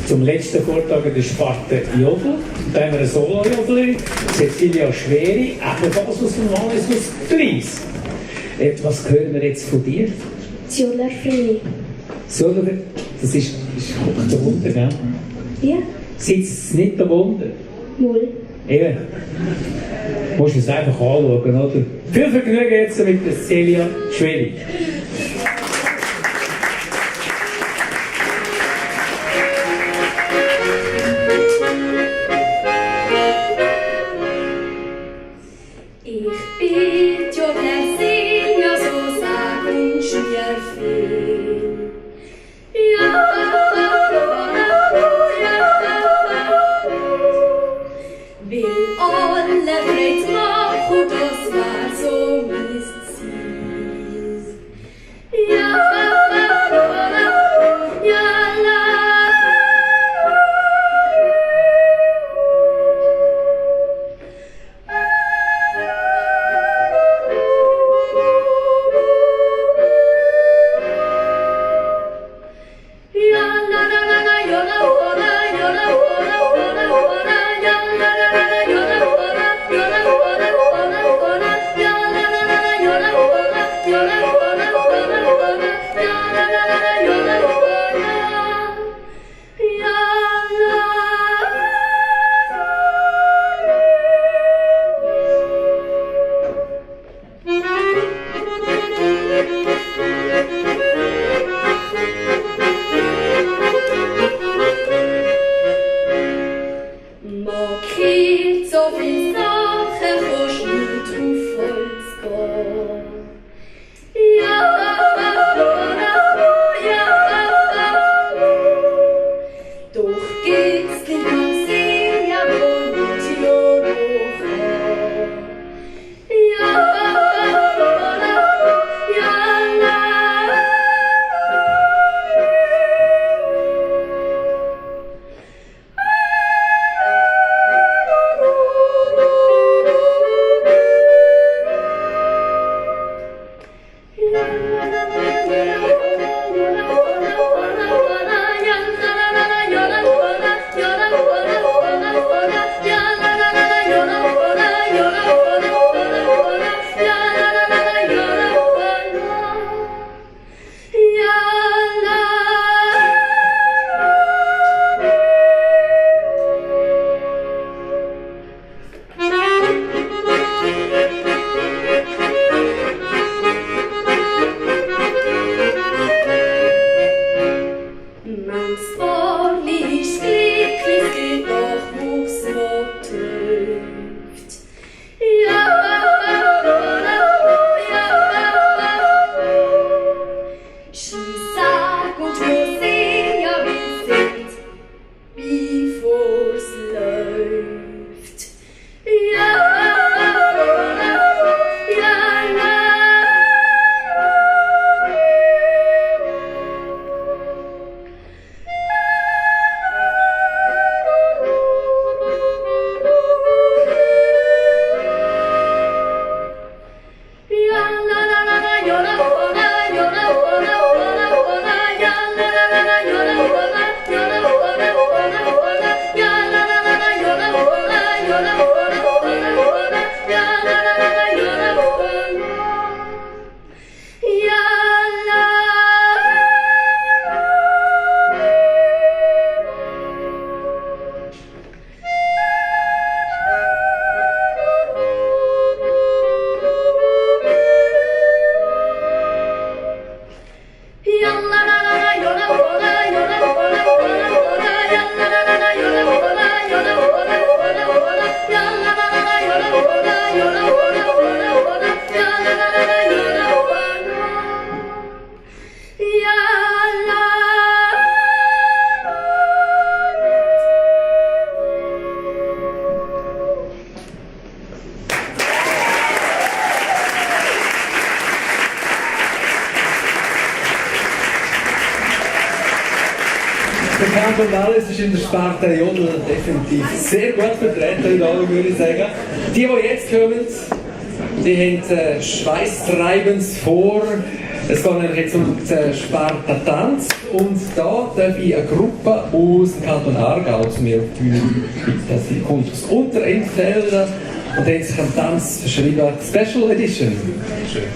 zum letzten Vortrag der Sparte Jodel. Da haben wir eine Solo-Jodlerin, Cecilia Schweri, ebenfalls aus dem Wallis aus Gleis. Was hören wir jetzt von dir? Jodlerfrei. Jodler, das ist der Wunder, gell? Ja. Sitzt es nicht der Wunder? Null. Eben. Du musst es einfach anschauen, oder? Viel Vergnügen jetzt mit der Cecilia Schweri. Der Kanton Wallis ist in der Sparte Jodel definitiv sehr gut vertreten, würde ich sagen. Die jetzt kommen, die haben schweißtreibend vor, Es geht nämlich jetzt um den Sparta-Tanz und da darf ich eine Gruppe aus dem Kanton Aargau zu mir auf die Bühne bitten. Sie kommt aus Unterentfelden und hat sich am Tanz verschrieben Special Edition. Schön.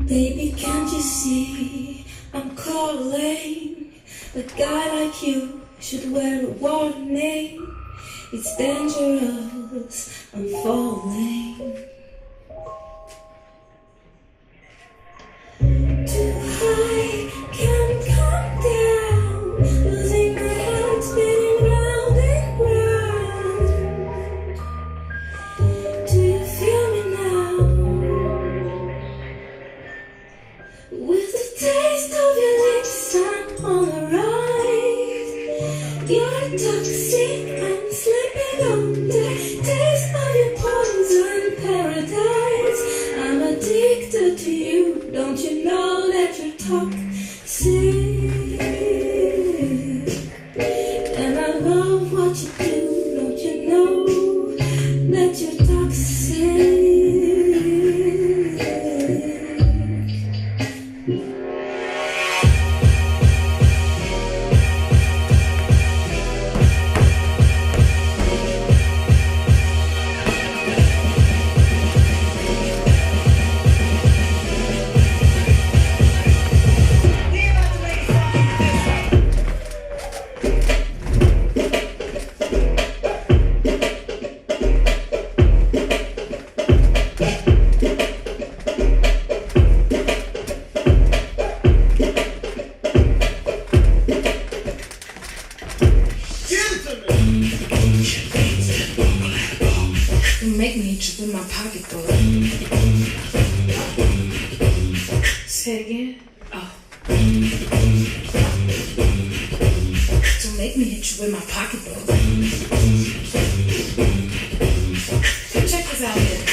Baby, can't you see I'm calling? A guy like you should wear a warning. It's dangerous, I'm falling. Too high, can't come down. Losing my heart, spinning round and round. Do you feel me now? With the taste of your lips, I'm on the ride. You're toxic, I'm slipping under. Taste of your poison paradise. I'm addicted to you. Don't you know that you're toxic? And I love what you do. Don't you know that you're toxic? You make me itch in my pocketbook. Say again? Oh. To make me itch with my pocketbook. Check this out here.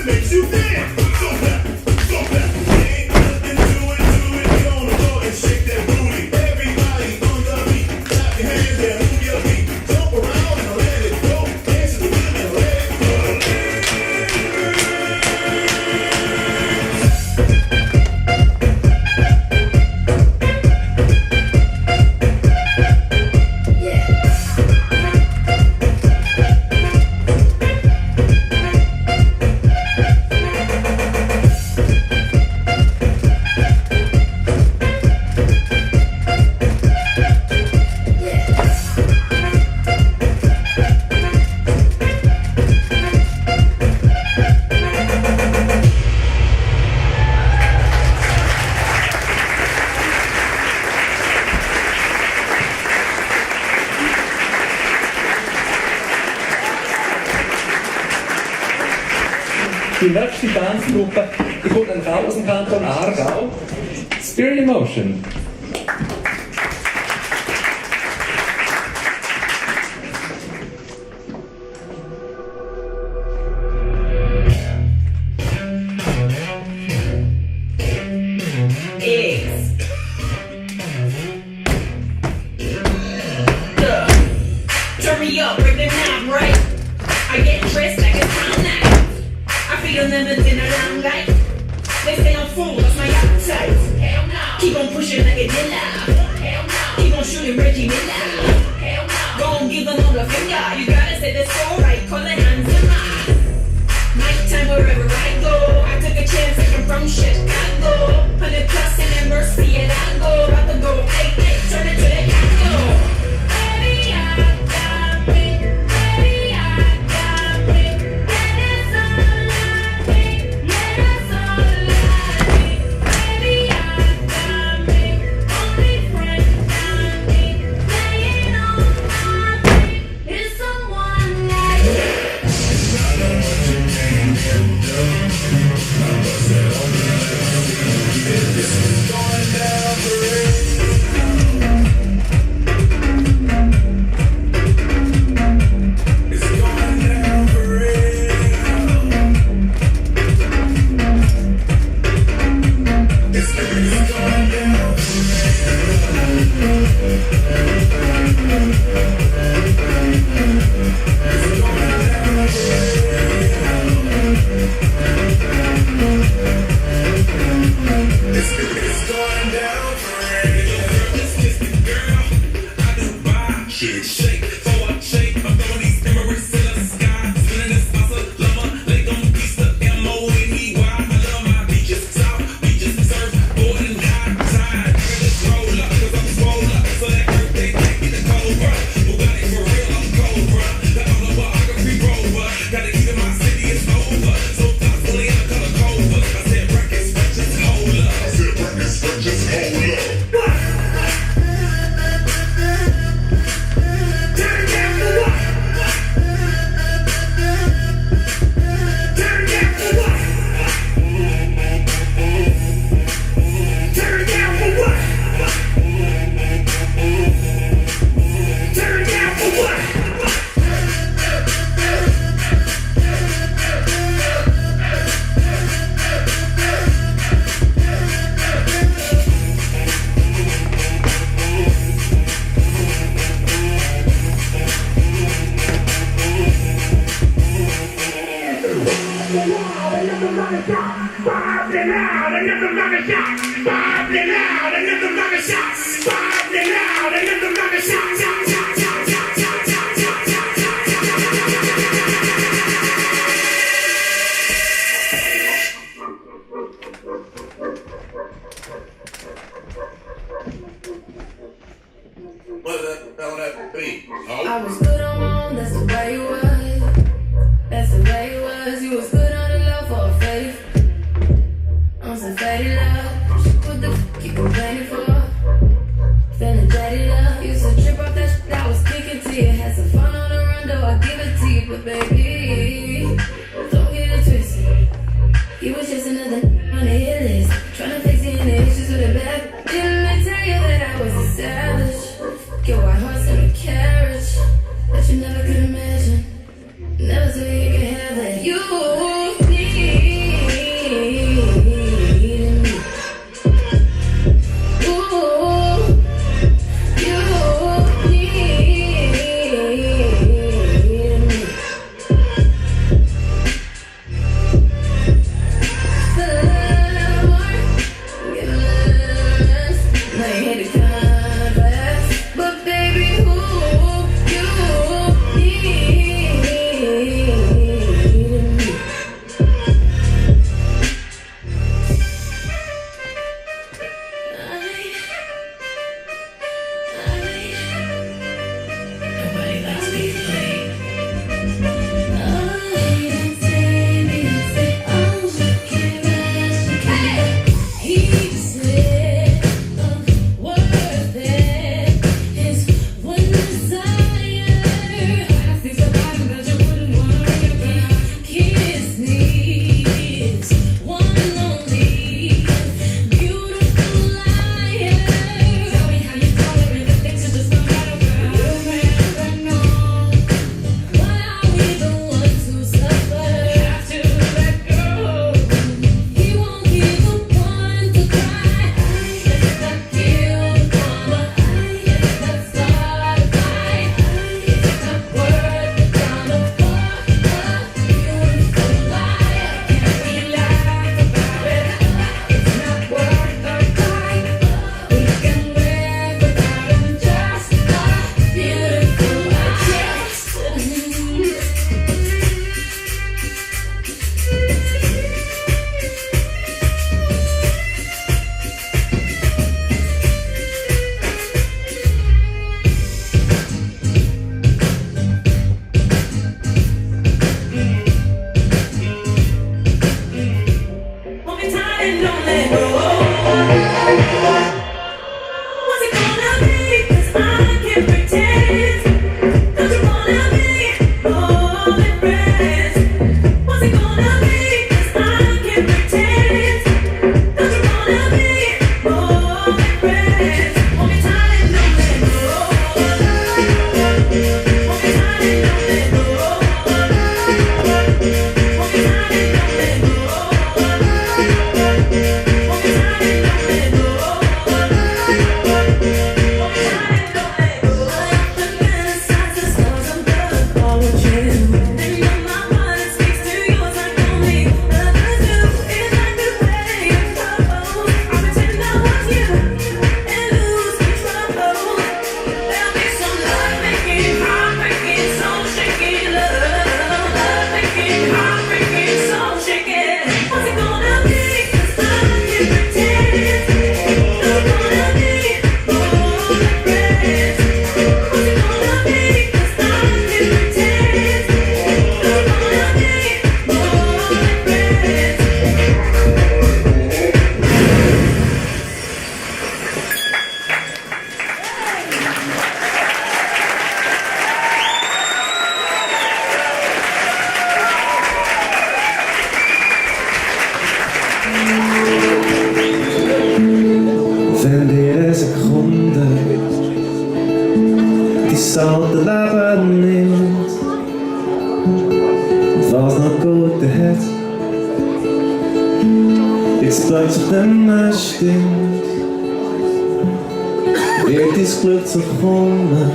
makes you dance. So clap, so clap. Ain't nothing to it. Get on the floor and shake that booty. Everybody on the beat, clap your hands and move your feet. Jump around and let it go. Dance to the rhythm and let it go. Die nächste Tanzgruppe, die kommt dann auch aus dem Kanton Aargau. Spirit Emotion. Turn me up, break the knob, right? I get dressed like it's time now. I feel never in a long life. They say I'm full, that's my appetite. Hell no. Keep on pushing like a dealer. Hell no. Keep on shooting Reggie Miller. Hell no. Gon' give them all the finger. You gotta say that's alright, call the hands in mine. Nighttime wherever I go. I took a chance, like I'm from Chicago. 100 plus in that Mercy and I go. About to go, hey, turn it to the Congo. Baby, I got me. Baby, I got me. And it's all I need. Yeah, that's all I need. Baby, I got me. Only friend I need. Laying on my feet is someone like you. I was good on my own, that's the way you was. That's the way you was. You was good on the love for a faith. On some fatty love. What the f you complaining for? Feeling daddy love. Used to trip off that shit I was kicking to you. Had some fun on the run, though I give it to you. But baby, don't get it twisted. You was just another on the hit list. Tryna fix any issues with a bad. Didn't I tell you that I was a savage? Get white horse and a carriage. tight and don't let go. What's it gonna be? 'Cause I can't pretend. Don't you wanna be more than friends? What's it gonna be? 'Cause I can't pretend. Don't you wanna be more than friends? Hold me tight and don't let go. Hold me tight and don't let go. Hold me tight and don't let go. Hold me tight and don't let go. Hold me tight and don't let go. The fantasize the stars above follow you. And know my heart speaks to yours like only others do. It's like the way you flow. I pretend I was you and lose control. There'll be some love-making, heart-breaking, soul-shaking love. Love-making, heart-breaking, soul-shaking. What's it gonna be? 'Cause I can't pretend. Don't wanna be more than friends. What's it gonna be? 'Cause I can't pretend. Don't wanna be more than friends. Wenn jede Sekunde die Sau der Leben nimmt und was noch Gute hat, jetzt plötzlich nicht mehr stimmt, wird ins Glück zu kommen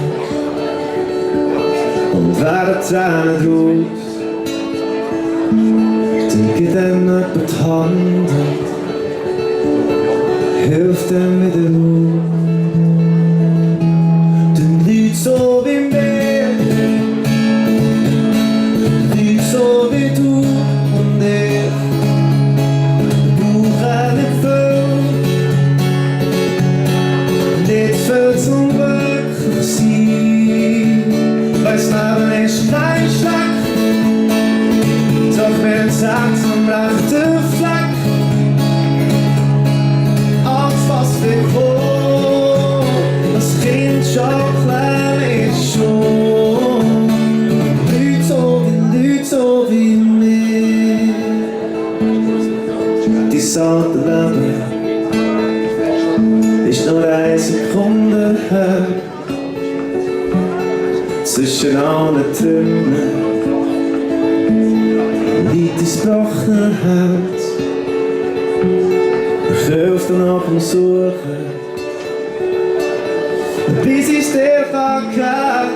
und werden Tränen draus, dann gibt ihm jemand die Hand, hilft ihm wieder auf. Den Leuten so wie mir, Leute so wie du und ich, brauchen nicht viel zum glücklich sein. Weil's Leben ist kein Schlag, doch mir sagt's am rechten Fleck. Was wir kommen, das Kind schon klein ist schon. Leute so wie mir, die Sorte Leben ist nur eine Sekunde her. Zwischen allen Trümmern liegt das gebrochene Herz. Ich helfe nach dem Suchen, bis ich's dir kann geben.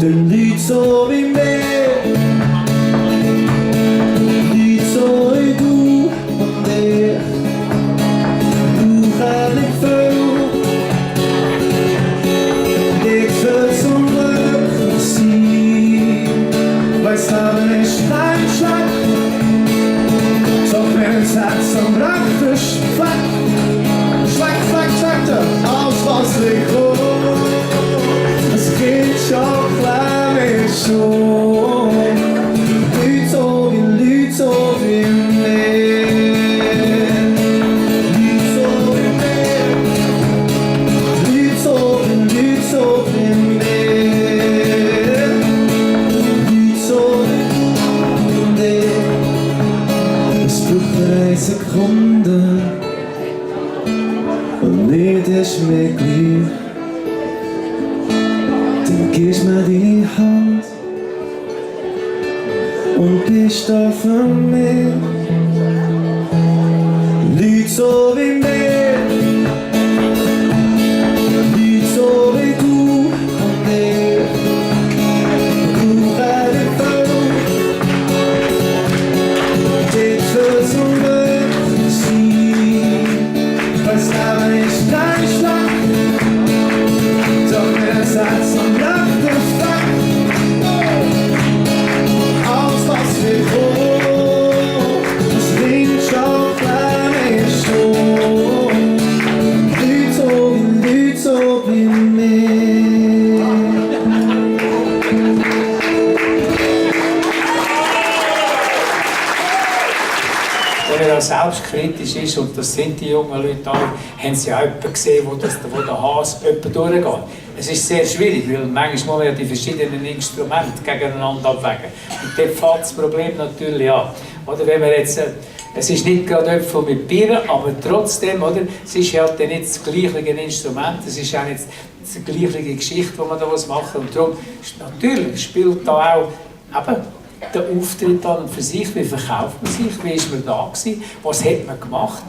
Den Leuten so wie mir, Leute so wie du und ich, brauchen nicht viel zum glücklich sein. Weil's Leben ist kein Schlag, doch wenn's Herz am rechten Fleck, alles was wir kommen, das geht schon klein ist schon. Leute so wie mir, Leute so wie mir, Leute so wie mir, Leute so wie dir. Es braucht nur eine Sekunde und nicht ist mir gleich. Dann gibst mir die Hand und bist da für mich. Leute so wie mir, Leute so wie du und ich, brauchen nicht viel zum glücklich sein. Weil's Leben ist kein Schlag, doch mir das Herz am rechten Fleck. Alles was wir wollen, das Ding schon klein ist schon. wenn er auch selbstkritisch ist, und das sind die jungen Leute alle, haben sie auch jemanden gesehen, wo der Hase jemand durchgeht. Es ist sehr schwierig, weil manchmal muss man ja die verschiedenen Instrumente gegeneinander abwägen. Und dort fängt das Problem natürlich an. Oder wenn wir jetzt, es ist nicht gerade Äpfel mit Birr, aber trotzdem, oder, es ist ja dann nicht das gleiche Instrument, es ist auch nicht die gleiche Geschichte, die man da machen muss. Und darum, natürlich spielt da auch eben der Auftritt an und für sich, wie verkauft man sich, wie ist man da gewesen, was hat man gemacht.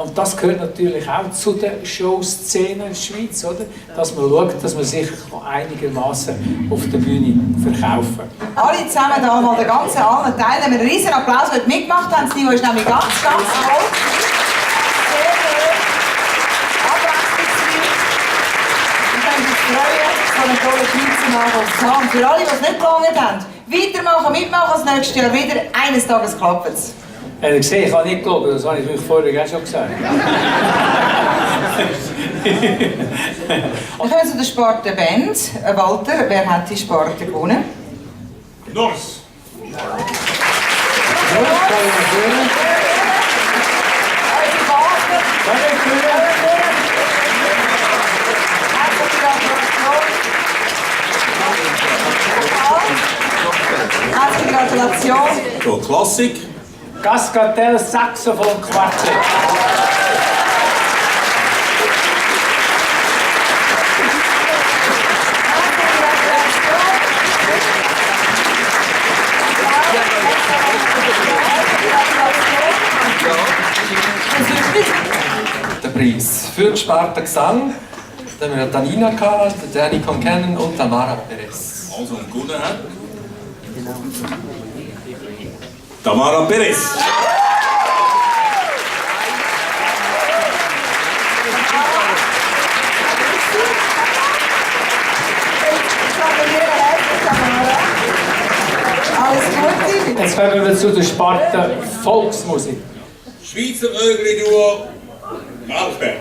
Und das gehört natürlich auch zu der Showszene in der Schweiz, oder? Dass man schaut, dass man sich einigermaßen auf der Bühne verkaufen kann. Alle zusammen da mal den ganzen anderen Teilen einen riesen Applaus, die mitgemacht haben. Das Niveau ist nämlich ganz, ganz toll. Sehr schön. Abwechslungsreich. Ich kann mich freuen, so einen tollen Schweizer Nachwuchs zu haben. Für alle, die es nicht gelangt haben, weitermachen, mitmachen, das nächste Jahr wieder. Eines Tages klappt es. Habt ihr gesehen, ich habe nicht gelogen, das habe ich euch vorher auch schon gesagt. Wir kommen zu der Spartenband. Walter, wer hat die Sparte gewonnen? Nors. Herzliche Gratulation. So, Klassik. Cascadel Saxophon Quartett. Der Preis für die Sparte Gesang, da haben wir Danina gehabt, Danny Concannon und Tamara Perez. Also, und gewonnen hat Tamara Perez. Alles Gute. Jetzt kommen wir zu der Sparte Volksmusik. Schweizer Vögeli-Duo Malsberg.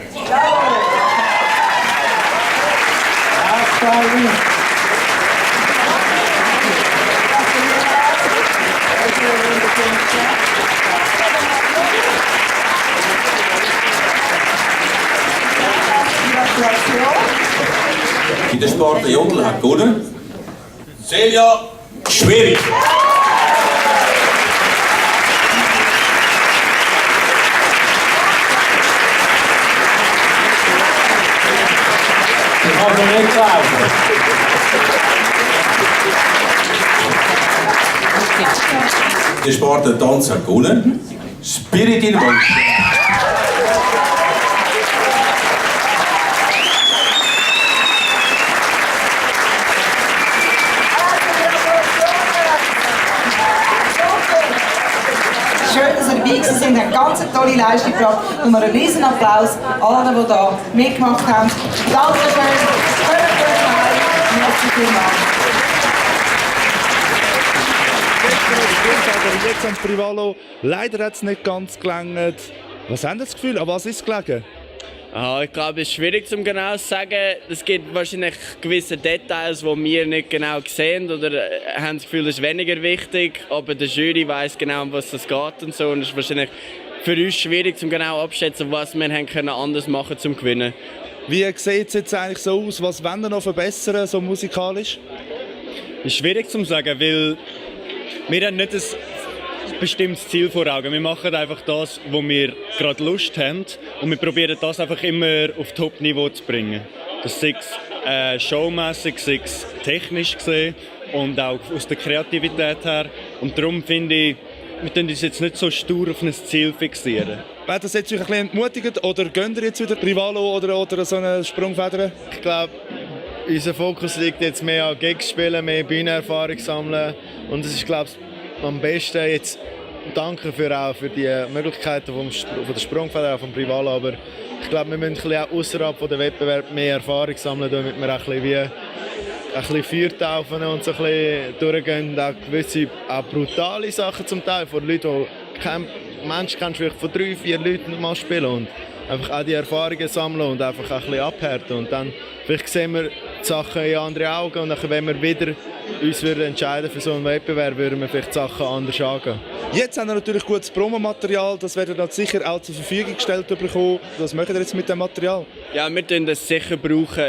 In der Sparte Jodel hat gewonnen Celia Schwierig. Ich kann mir nicht glauben. Der Sparte Tanz hat gewonnen Spirit in Wunsch. Schön, dass ihr dabei gewesen sind, eine ganz tolle Leistung gebracht. Und noch einen riesen Applaus allen, die hier mitgemacht haben. Dankeschön. Merci vielmals. Jetzt am Prix Walo. Leider hat es nicht ganz gelangt. Was haben Sie das Gefühl? An was ist es gelegen? Ich glaube, es ist schwierig zu genau sagen. Es gibt wahrscheinlich gewisse Details, die wir nicht genau sehen oder haben das Gefühl, es ist weniger wichtig. Aber der Jury weiss genau, um was es geht und so. Und es ist wahrscheinlich für uns schwierig, zu genau abschätzen, was wir anders machen können, zum Gewinnen. Wie sieht es jetzt eigentlich so aus? Was wollen wir noch verbessern, so musikalisch? Es ist schwierig zu sagen, weil wir haben nicht ein bestimmtes Ziel vor Augen. Wir machen einfach das, wo wir gerade Lust haben und wir probieren das einfach immer auf Top-Niveau zu bringen. Das sei es showmässig, sei es technisch gesehen und auch aus der Kreativität her. Und darum finde ich, wir können uns jetzt nicht so stur auf ein Ziel fixieren. Wird das jetzt euch ein bisschen entmutigend oder gönnt ihr jetzt wieder Prix Walo oder so eine Sprungfeder? Ich glaube, unser Fokus liegt jetzt mehr an Gigs spielen, mehr Bühnenerfahrung sammeln und es ist, glaube ich, am besten jetzt danke für die Möglichkeiten von der Sprungfeder vom Prix Walo, aber ich glaube, wir müssen auch außerhalb von der Wettbewerb mehr Erfahrung sammeln, damit wir auch ein bisschen Feuer taufen und so ein bisschen durchgehen, auch gewisse auch brutale Sachen zum Teil von Leuten, die kein Mensch kannst vielleicht von 3-4 Leuten mal spielen und einfach auch die Erfahrungen sammeln und einfach ein bisschen abhärten und dann vielleicht sehen wir die Sachen in andere Augen und dann, wenn wir wieder uns entscheiden für so einen Wettbewerb, würden wir vielleicht Sachen anders angehen. Jetzt haben wir natürlich gutes Promomaterial, das werden dann sicher auch zur Verfügung gestellt bekommen. Was machen wir jetzt mit dem Material? Ja, wir können das sicher brauchen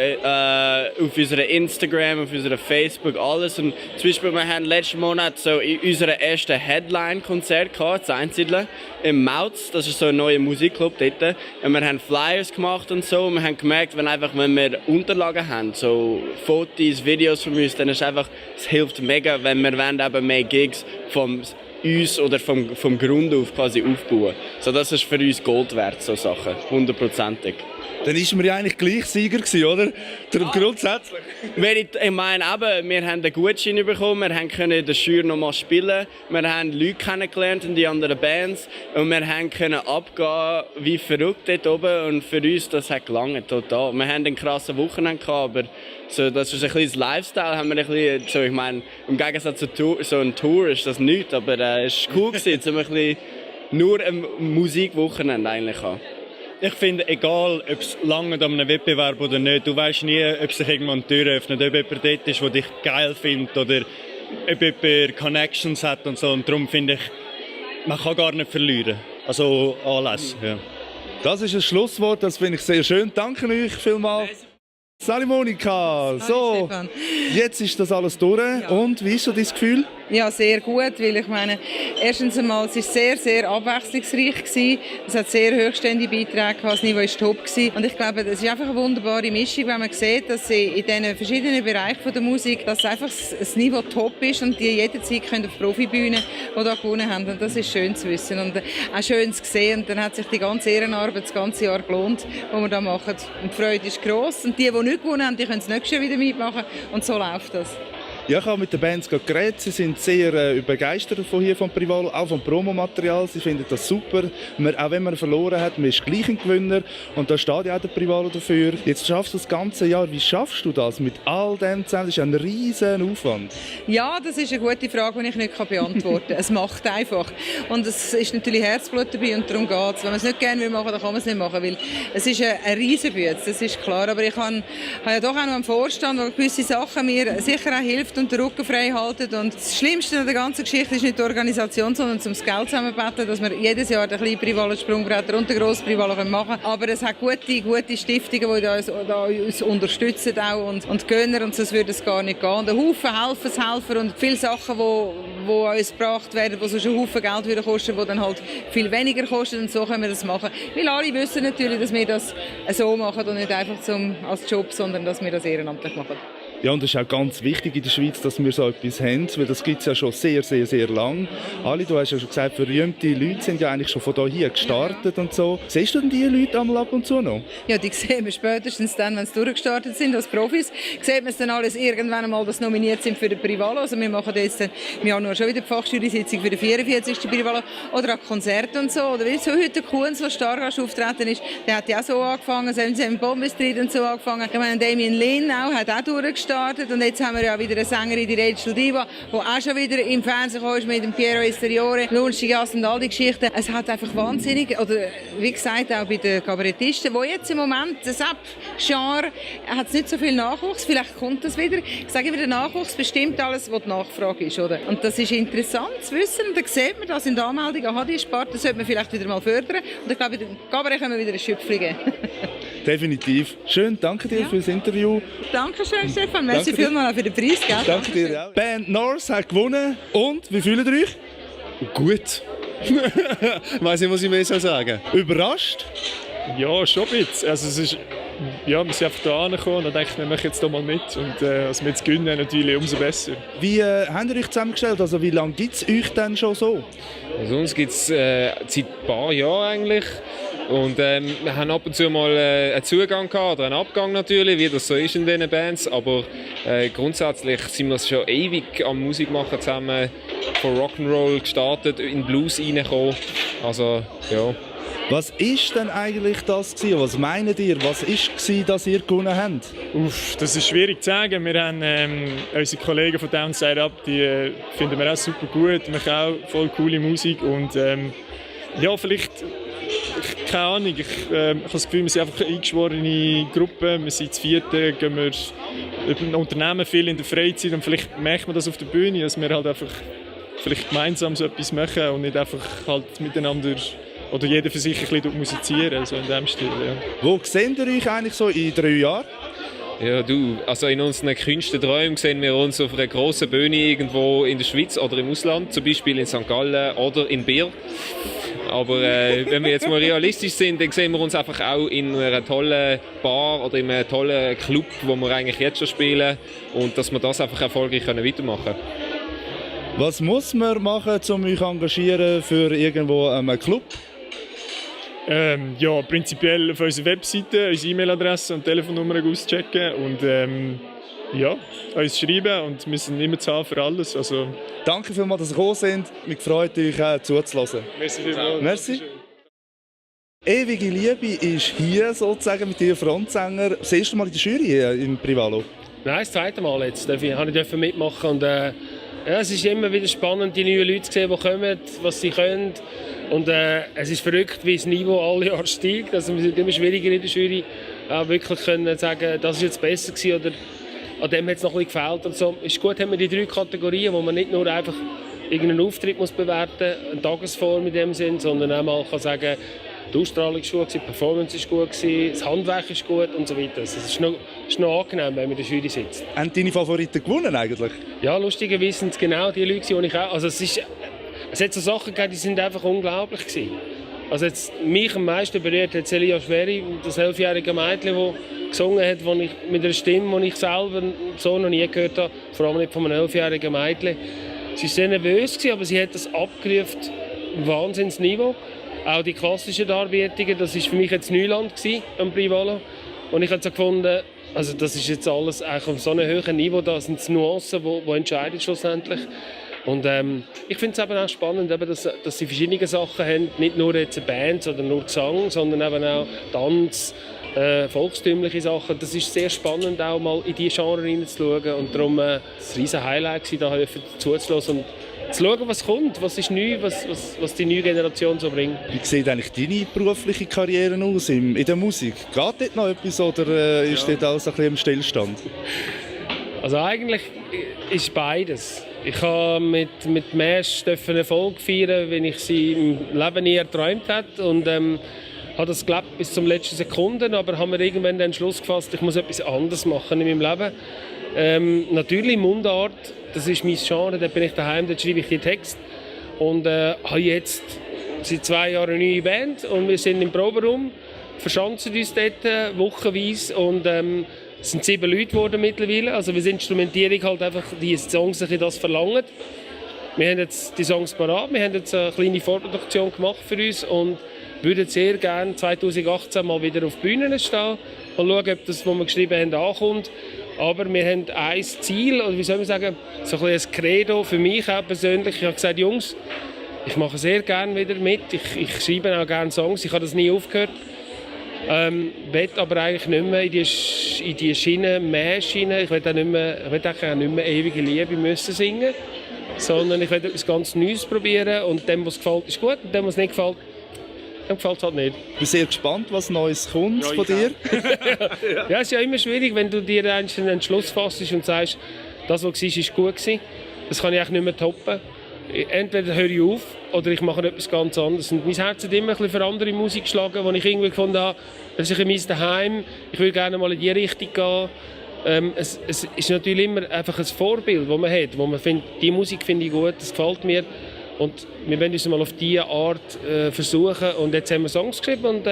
auf unserem Instagram, auf unserem Facebook, alles. Und zum Beispiel, wir haben letzten Monat so in unserem ersten Headline-Konzert gehabt, in Einsiedeln, im Mautz. Das ist so ein neuer Musikclub dort. Und wir haben Flyers gemacht und so. Und wir haben gemerkt, wenn wir Unterlagen haben, so Fotos, Videos von uns, dann ist einfach, es hilft mega, wenn wir eben mehr Gigs vom uns oder vom Grund auf quasi aufbauen. So, das ist für uns Gold wert, so Sachen, 100%. Dann waren wir ja eigentlich gleich Sieger gewesen, oder? Grundsätzlich. Ich meine, eben, wir haben einen Gutschein bekommen, wir können in der Schür noch mal spielen, wir haben Leute kennengelernt in die anderen Bands und wir können abgehen wie verrückt dort oben und für uns das hat gelangt, total. Wir haben einen krassen Wochenende gehabt, aber so, das ist ein bisschen das Lifestyle, haben wir ein bisschen, so, ich meine, im Gegensatz zu so einer Tour ist das nichts, aber es war cool gewesen, um ein bisschen nur ein Musikwochenende eigentlich haben. Ich finde, egal ob es lange an einem Wettbewerb oder nicht, du weißt nie, ob sich irgendwann eine Tür öffnet, ob jemand dort ist, der dich geil findet oder ob jemand Connections hat und so. Und darum finde ich, man kann gar nicht verlieren. Also alles. Ja. Das ist ein Schlusswort, das finde ich sehr schön. Danke euch vielmals. Salut Monika, so, jetzt ist das alles durch. Ja. Und wie ist so dein Gefühl? Ja, sehr gut, weil ich meine, erstens einmal, es war sehr, sehr abwechslungsreich gewesen. Es hat sehr höchstständige Beiträge, das Niveau war top gewesen. Und ich glaube, das ist einfach eine wunderbare Mischung, wenn man sieht, dass sie in diesen verschiedenen Bereichen der Musik, dass einfach das Niveau top ist und die jederzeit können auf Profibühnen, die da gewonnen haben. Und das ist schön zu wissen und auch schön zu sehen. Und dann hat sich die ganze Ehrenarbeit das ganze Jahr gelohnt, die wir da machen. Und die Freude ist gross. Und die nicht gewonnen haben, die können es nächstes Jahr wieder mitmachen. Und so läuft das. Ja, ich habe mit den Bands geredet. Sie sind sehr begeistert von hier vom Prix Walo, auch vom Promomaterial. Sie finden das super. Auch wenn man verloren hat, man ist gleich ein Gewinner. Und da steht ja auch der Prix Walo dafür. Jetzt schaffst du das ganze Jahr. Wie schaffst du das mit all dem zusammen? Das ist ein riesen Aufwand. Ja, das ist eine gute Frage, die ich nicht beantworten kann. Es macht einfach. Und es ist natürlich Herzblut dabei und darum geht es. Wenn man es nicht gerne machen will, dann kann man es nicht machen. Weil es ist eine Riesenbüte, das ist klar. Aber ich habe ja doch auch noch einen Vorstand, der gewisse Sachen mir sicher auch hilft und den Rücken frei halten. Und das Schlimmste an der ganzen Geschichte ist nicht die Organisation, sondern das Geld zusammenbeten, dass wir jedes Jahr den kleinen Prix Walo Sprungbretter und den grossen Prix Walo machen können. Aber es hat gute Stiftungen, die uns unterstützen auch und gönnen, und sonst würde es gar nicht gehen. Und ein Haufen Helfer und viele Sachen, die uns gebracht werden, die sonst einen Haufen Geld wieder kosten, die dann halt viel weniger kosten, und so können wir das machen. Weil alle wissen natürlich, dass wir das so machen und nicht einfach als Job, sondern dass wir das ehrenamtlich machen. Ja, und es ist auch ganz wichtig in der Schweiz, dass wir so etwas haben, weil das gibt es ja schon sehr, sehr, sehr lang. Alle, du hast ja schon gesagt, berühmte Leute sind ja eigentlich schon von hier gestartet und so. Siehst du denn diese Leute einmal ab und zu noch? Ja, die sehen wir spätestens dann, wenn sie durchgestartet sind als Profis. Sieht man es dann alles irgendwann einmal, dass nominiert sind für den Prix Walo. Also wir machen jetzt im Januar schon wieder die Fachjury-Sitzung für den 44. Prix Walo. Oder auch Konzerte und so. Oder wie so heute der Kunz, der Stargast auftreten ist, der hat ja auch so angefangen. Sie haben im Bombenstreet und so angefangen. Ich meine, Damien Lin hat auch durchgestartet. Und jetzt haben wir ja wieder eine Sängerin, die Rachel Diva, die auch schon wieder im Fernsehen ist mit dem Piero Esteriore, Lunstigas und all die Geschichten. Es hat einfach wahnsinnig, oder wie gesagt auch bei den Kabarettisten, die jetzt im Moment, das Genre, hat es nicht so viel Nachwuchs, vielleicht kommt das wieder. Ich sage wieder, Nachwuchs bestimmt alles, was die Nachfrage ist. Oder? Und das ist interessant zu wissen, und da sieht man das in der Anmeldung an HD-Sport, das sollte man vielleicht wieder mal fördern. Und ich glaube, in der Kabarett können wir wieder ein Schöpfchen geben. Definitiv. Schön, danke dir für das Interview. Dankeschön, Stefan. Merci vielmals für den Preis. Gell? Danke dir auch. Band North hat gewonnen. Und, wie fühlt ihr euch? Gut. Ich weiss nicht, was ich mehr sagen soll. Überrascht? Ja, schon ein bisschen. Also es ist, ja, wir sind einfach hier angekommen und dachten, wir machen jetzt hier mal mit. Und als wir jetzt gewinnen, natürlich umso besser. Wie habt ihr euch zusammengestellt? Also wie lange gibt es euch denn schon so? Also uns gibt es seit ein paar Jahren eigentlich. Und wir haben ab und zu mal einen Zugang gehabt, oder einen Abgang natürlich, wie das so ist in diesen Bands. Aber grundsätzlich sind wir schon ewig am Musik machen zusammen. Von Rock'n'Roll gestartet, in Blues reingekommen. Also, ja. Was ist denn eigentlich das gewesen? Was meint ihr? Was war, dass ihr gewonnen habt? Das ist schwierig zu sagen. Wir haben unsere Kollegen von Downside Up, die finden wir auch super gut. Wir machen auch voll coole Musik und ja, vielleicht keine Ahnung, ich habe das Gefühl, wir sind einfach eine eingeschworene Gruppe, wir sind zu vierte, gehen wir über ein Unternehmen viel in der Freizeit und vielleicht merkt man das auf der Bühne, dass wir halt einfach vielleicht gemeinsam so etwas machen und nicht einfach halt miteinander oder jeder für sich ein bisschen musizieren, so in diesem Stil. Ja. Wo seht ihr euch eigentlich so in 3 Jahren? Ja, also in unseren kühnsten Träumen sehen wir uns auf einer grossen Bühne irgendwo in der Schweiz oder im Ausland, zum Beispiel in St. Gallen oder in Birr. Aber wenn wir jetzt mal realistisch sind, dann sehen wir uns einfach auch in einer tollen Bar oder in einem tollen Club, wo wir eigentlich jetzt schon spielen und dass wir das einfach erfolgreich weitermachen können. Was muss man machen, um euch zu engagieren für irgendwo einen Club? Ja, prinzipiell auf unserer Webseite unsere E-Mail-Adresse und Telefonnummer auschecken und ja, uns schreiben und wir sind immer zu haben für alles. Also. Danke vielmals, dass ihr gekommen sind. Wir freuen euch zuzuhören. Merci vielmals. Merci. Ewige Liebe ist hier sozusagen mit ihrem Frontsänger. Das erste Mal in der Jury hier im Prix Walo? Nein, das zweite Mal jetzt. Ich durfte mitmachen und ja, es ist immer wieder spannend, die neuen Leute zu sehen, die kommen, was sie können. Und es ist verrückt, wie das Niveau alle Jahre steigt. Also wir sind immer schwieriger in der Jury, auch wirklich können sagen, das ist jetzt besser gewesen oder an dem hat es noch ein bisschen gefehlt. Und so. Ist gut, haben wir die 3 Kategorien, wo man nicht nur einfach irgendeinen Auftritt muss bewerten muss, eine Tagesform in dem Sinn, sondern auch mal kann sagen, die Ausstrahlung ist gut, die Performance ist gut, das Handwerk ist gut und so weiter. Also es ist noch angenehm, wenn man in der Jury sitzt. Haben deine Favoriten gewonnen eigentlich? Ja, lustigerweise sind es genau die Leute, die ich auch... Also es hat so Sachen gegeben, die sind einfach unglaublich gewesen. Also jetzt mich am meisten berührt hat Celia Schweri, das 11-jährige Mädchen, das gesungen hat, mit einer Stimme, die ich selber so noch nie gehört habe, vor allem nicht von einem 11-jährigen Mädchen. Sie war sehr nervös, aber sie hat das abgerufen, ein Wahnsinnsniveau. Auch die klassischen Darbietungen, das war für mich jetzt Neuland am Prix Walo. Und ich habe so gefunden, also das ist jetzt alles eigentlich auf so einem hohen Niveau, da sind es Nuancen, die entscheiden schlussendlich. Und ich finde es eben auch spannend, dass sie verschiedene Sachen haben, nicht nur jetzt eine Band oder nur Gesang, sondern eben auch Tanz, volkstümliche Sachen. Das ist sehr spannend, auch mal in diese Genre hineinzuschauen. Und darum war es ein riesen Highlight, da zuzuhören und zu schauen, was kommt, was ist neu, was die neue Generation so bringt. Wie sieht eigentlich deine berufliche Karriere aus in der Musik? Geht dort noch etwas oder ist dort alles ein bisschen im Stillstand? Also eigentlich ist beides. Ich habe mit Mesh einen Erfolg feiern, wenn ich sie im Leben nie erträumt hätte. Und habe das geglaubt bis zum letzten Sekunden, aber habe mir irgendwann den Entschluss gefasst, ich muss etwas anderes machen in meinem Leben. Natürlich Mundart, das ist mein Genre, da bin ich daheim, da schreibe ich die Texte. Und habe jetzt seit 2 Jahren eine neue Band und wir sind im Proberaum, verschanzen uns dort wochenweise und es sind 7 Leute geworden mittlerweile. Also wir Instrumentierung halt einfach die Songs, die das verlangen. Wir haben jetzt die Songs parat, wir haben jetzt eine kleine Vorproduktion gemacht für uns und würden sehr gerne 2018 mal wieder auf Bühnen stehen und schauen, ob das, was wir geschrieben haben, ankommt. Aber wir haben ein Ziel, oder wie soll man sagen, so ein Credo für mich auch persönlich. Ich habe gesagt, Jungs, ich mache sehr gerne wieder mit, ich schreibe auch gerne Songs, ich habe das nie aufgehört. Will aber eigentlich nicht mehr in die Schiene, Mehr-Schiene. Ich will auch nicht mehr ewige Liebe müssen singen, sondern ich will etwas ganz Neues probieren und dem, was gefällt, ist gut und dem, was nicht gefällt, dem gefällt es halt nicht. Ich bin sehr gespannt, was Neues kommt von dir. Ja, es ist ja immer schwierig, wenn du dir einen Entschluss fasst und sagst, das, was war, ist gut gewesen. Das kann ich eigentlich nicht mehr toppen. Entweder höre ich auf oder ich mache etwas ganz anderes. Und mein Herz hat immer ein bisschen für andere Musik geschlagen, wo ich irgendwie gefunden habe, das ist mein Daheim, ich will gerne mal in die Richtung gehen. Es ist natürlich immer einfach ein Vorbild, das man hat, wo man findet, die Musik finde ich gut, das gefällt mir. Und wir wollen uns mal auf diese Art versuchen. Und jetzt haben wir Songs geschrieben und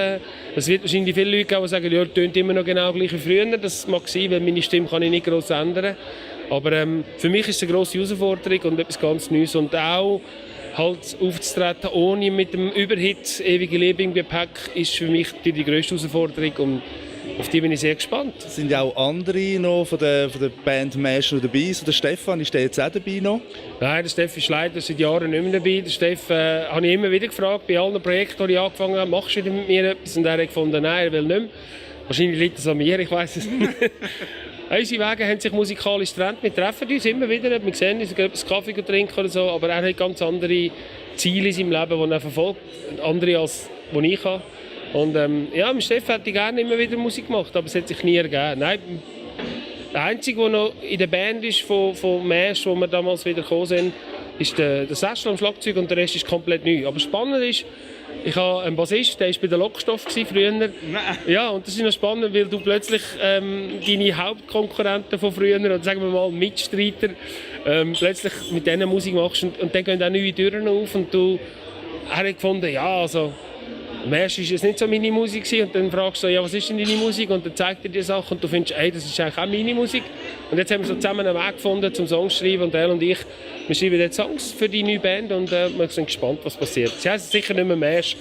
es wird wahrscheinlich viele Leute geben, die sagen, ja, das tönt immer noch genau gleich wie früher. Das mag sein, weil meine Stimme kann ich nicht gross ändern. Aber für mich ist es eine grosse Herausforderung und etwas ganz Neues. Und auch halt aufzutreten, ohne mit dem Überhit «Ewige Liebe» im Gepäck, ist für mich die grösste Herausforderung. Und auf die bin ich sehr gespannt. Sind ja auch andere noch von der Band Mesh noch dabei? So der Stefan, ist der jetzt auch dabei noch? Nein, der Steff ist leider seit Jahren nicht mehr dabei. Der Steff habe ich immer wieder gefragt, bei allen Projekten, die ich angefangen habe, machst du wieder mit mir etwas? Und er hat gefunden, nein, er will nicht mehr. Wahrscheinlich liegt es an mir, ich weiss es nicht. Unsere Wege haben sich musikalisch getrennt. Wir treffen uns immer wieder, wir sehen uns, gehen einen Kaffee trinken oder so, aber er hat ganz andere Ziele in seinem Leben, die er verfolgt. Andere als die ich habe. Und ja, mit Steffen hätte ich gerne immer wieder Musik gemacht, aber es hat sich nie ergeben. Nein, der Einzige, der noch in der Band ist von Mesh, wo wir damals wieder gekommen sind, ist der Sessel am Schlagzeug und der Rest ist komplett neu. Aber spannend ist, ich habe einen Bassist, der war bei der Lockstoff früher. Nein. Ja, und das ist noch spannend, weil du plötzlich deine Hauptkonkurrenten von früher, oder sagen wir mal Mitstreiter, plötzlich mit denen Musik machst und dann gehen auch neue Türen auf und er hat gefunden, ja, also am ersten war es nicht so meine Musik und dann fragst du, ja, was ist denn deine Musik? Und dann zeigt er dir Sachen und du findest, ey, das ist eigentlich auch meine Musik. Und jetzt haben wir so zusammen einen Weg gefunden zum Songs schreiben und er und ich, wir schreiben jetzt Songs für die neue Band und wir sind gespannt, was passiert. Sie heißt sicher nicht mehr Mesh.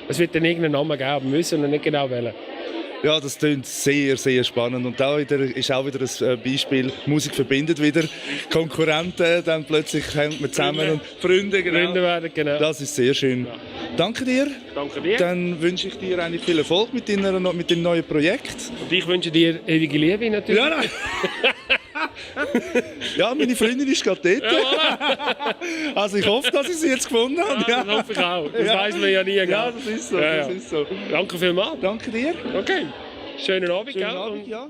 Es wird dann irgendeinen Namen geben, aber wir wissen noch nicht genau wählen. Ja, das klingt sehr, sehr spannend. Und da ist auch wieder ein Beispiel, Musik verbindet wieder Konkurrenten, dann plötzlich hängt man zusammen und Freunde, genau. Freunde werden, genau. Das ist sehr schön. Ja. Danke dir. Danke dir. Dann wünsche ich dir eigentlich viel Erfolg mit dem neuen Projekt. Und ich wünsche dir ewige Liebe natürlich. Ja, nein. Ja, meine Freundin ist gerade dort. Ja, also ich hoffe, dass ich sie jetzt gefunden habe. Ja, das hoffe ich auch. Das weiss man ja nie. Ja, das ist so. Ja, das ist so. Danke vielmals. Danke dir. Okay. Schönen Abend. Schönen Abend, ja.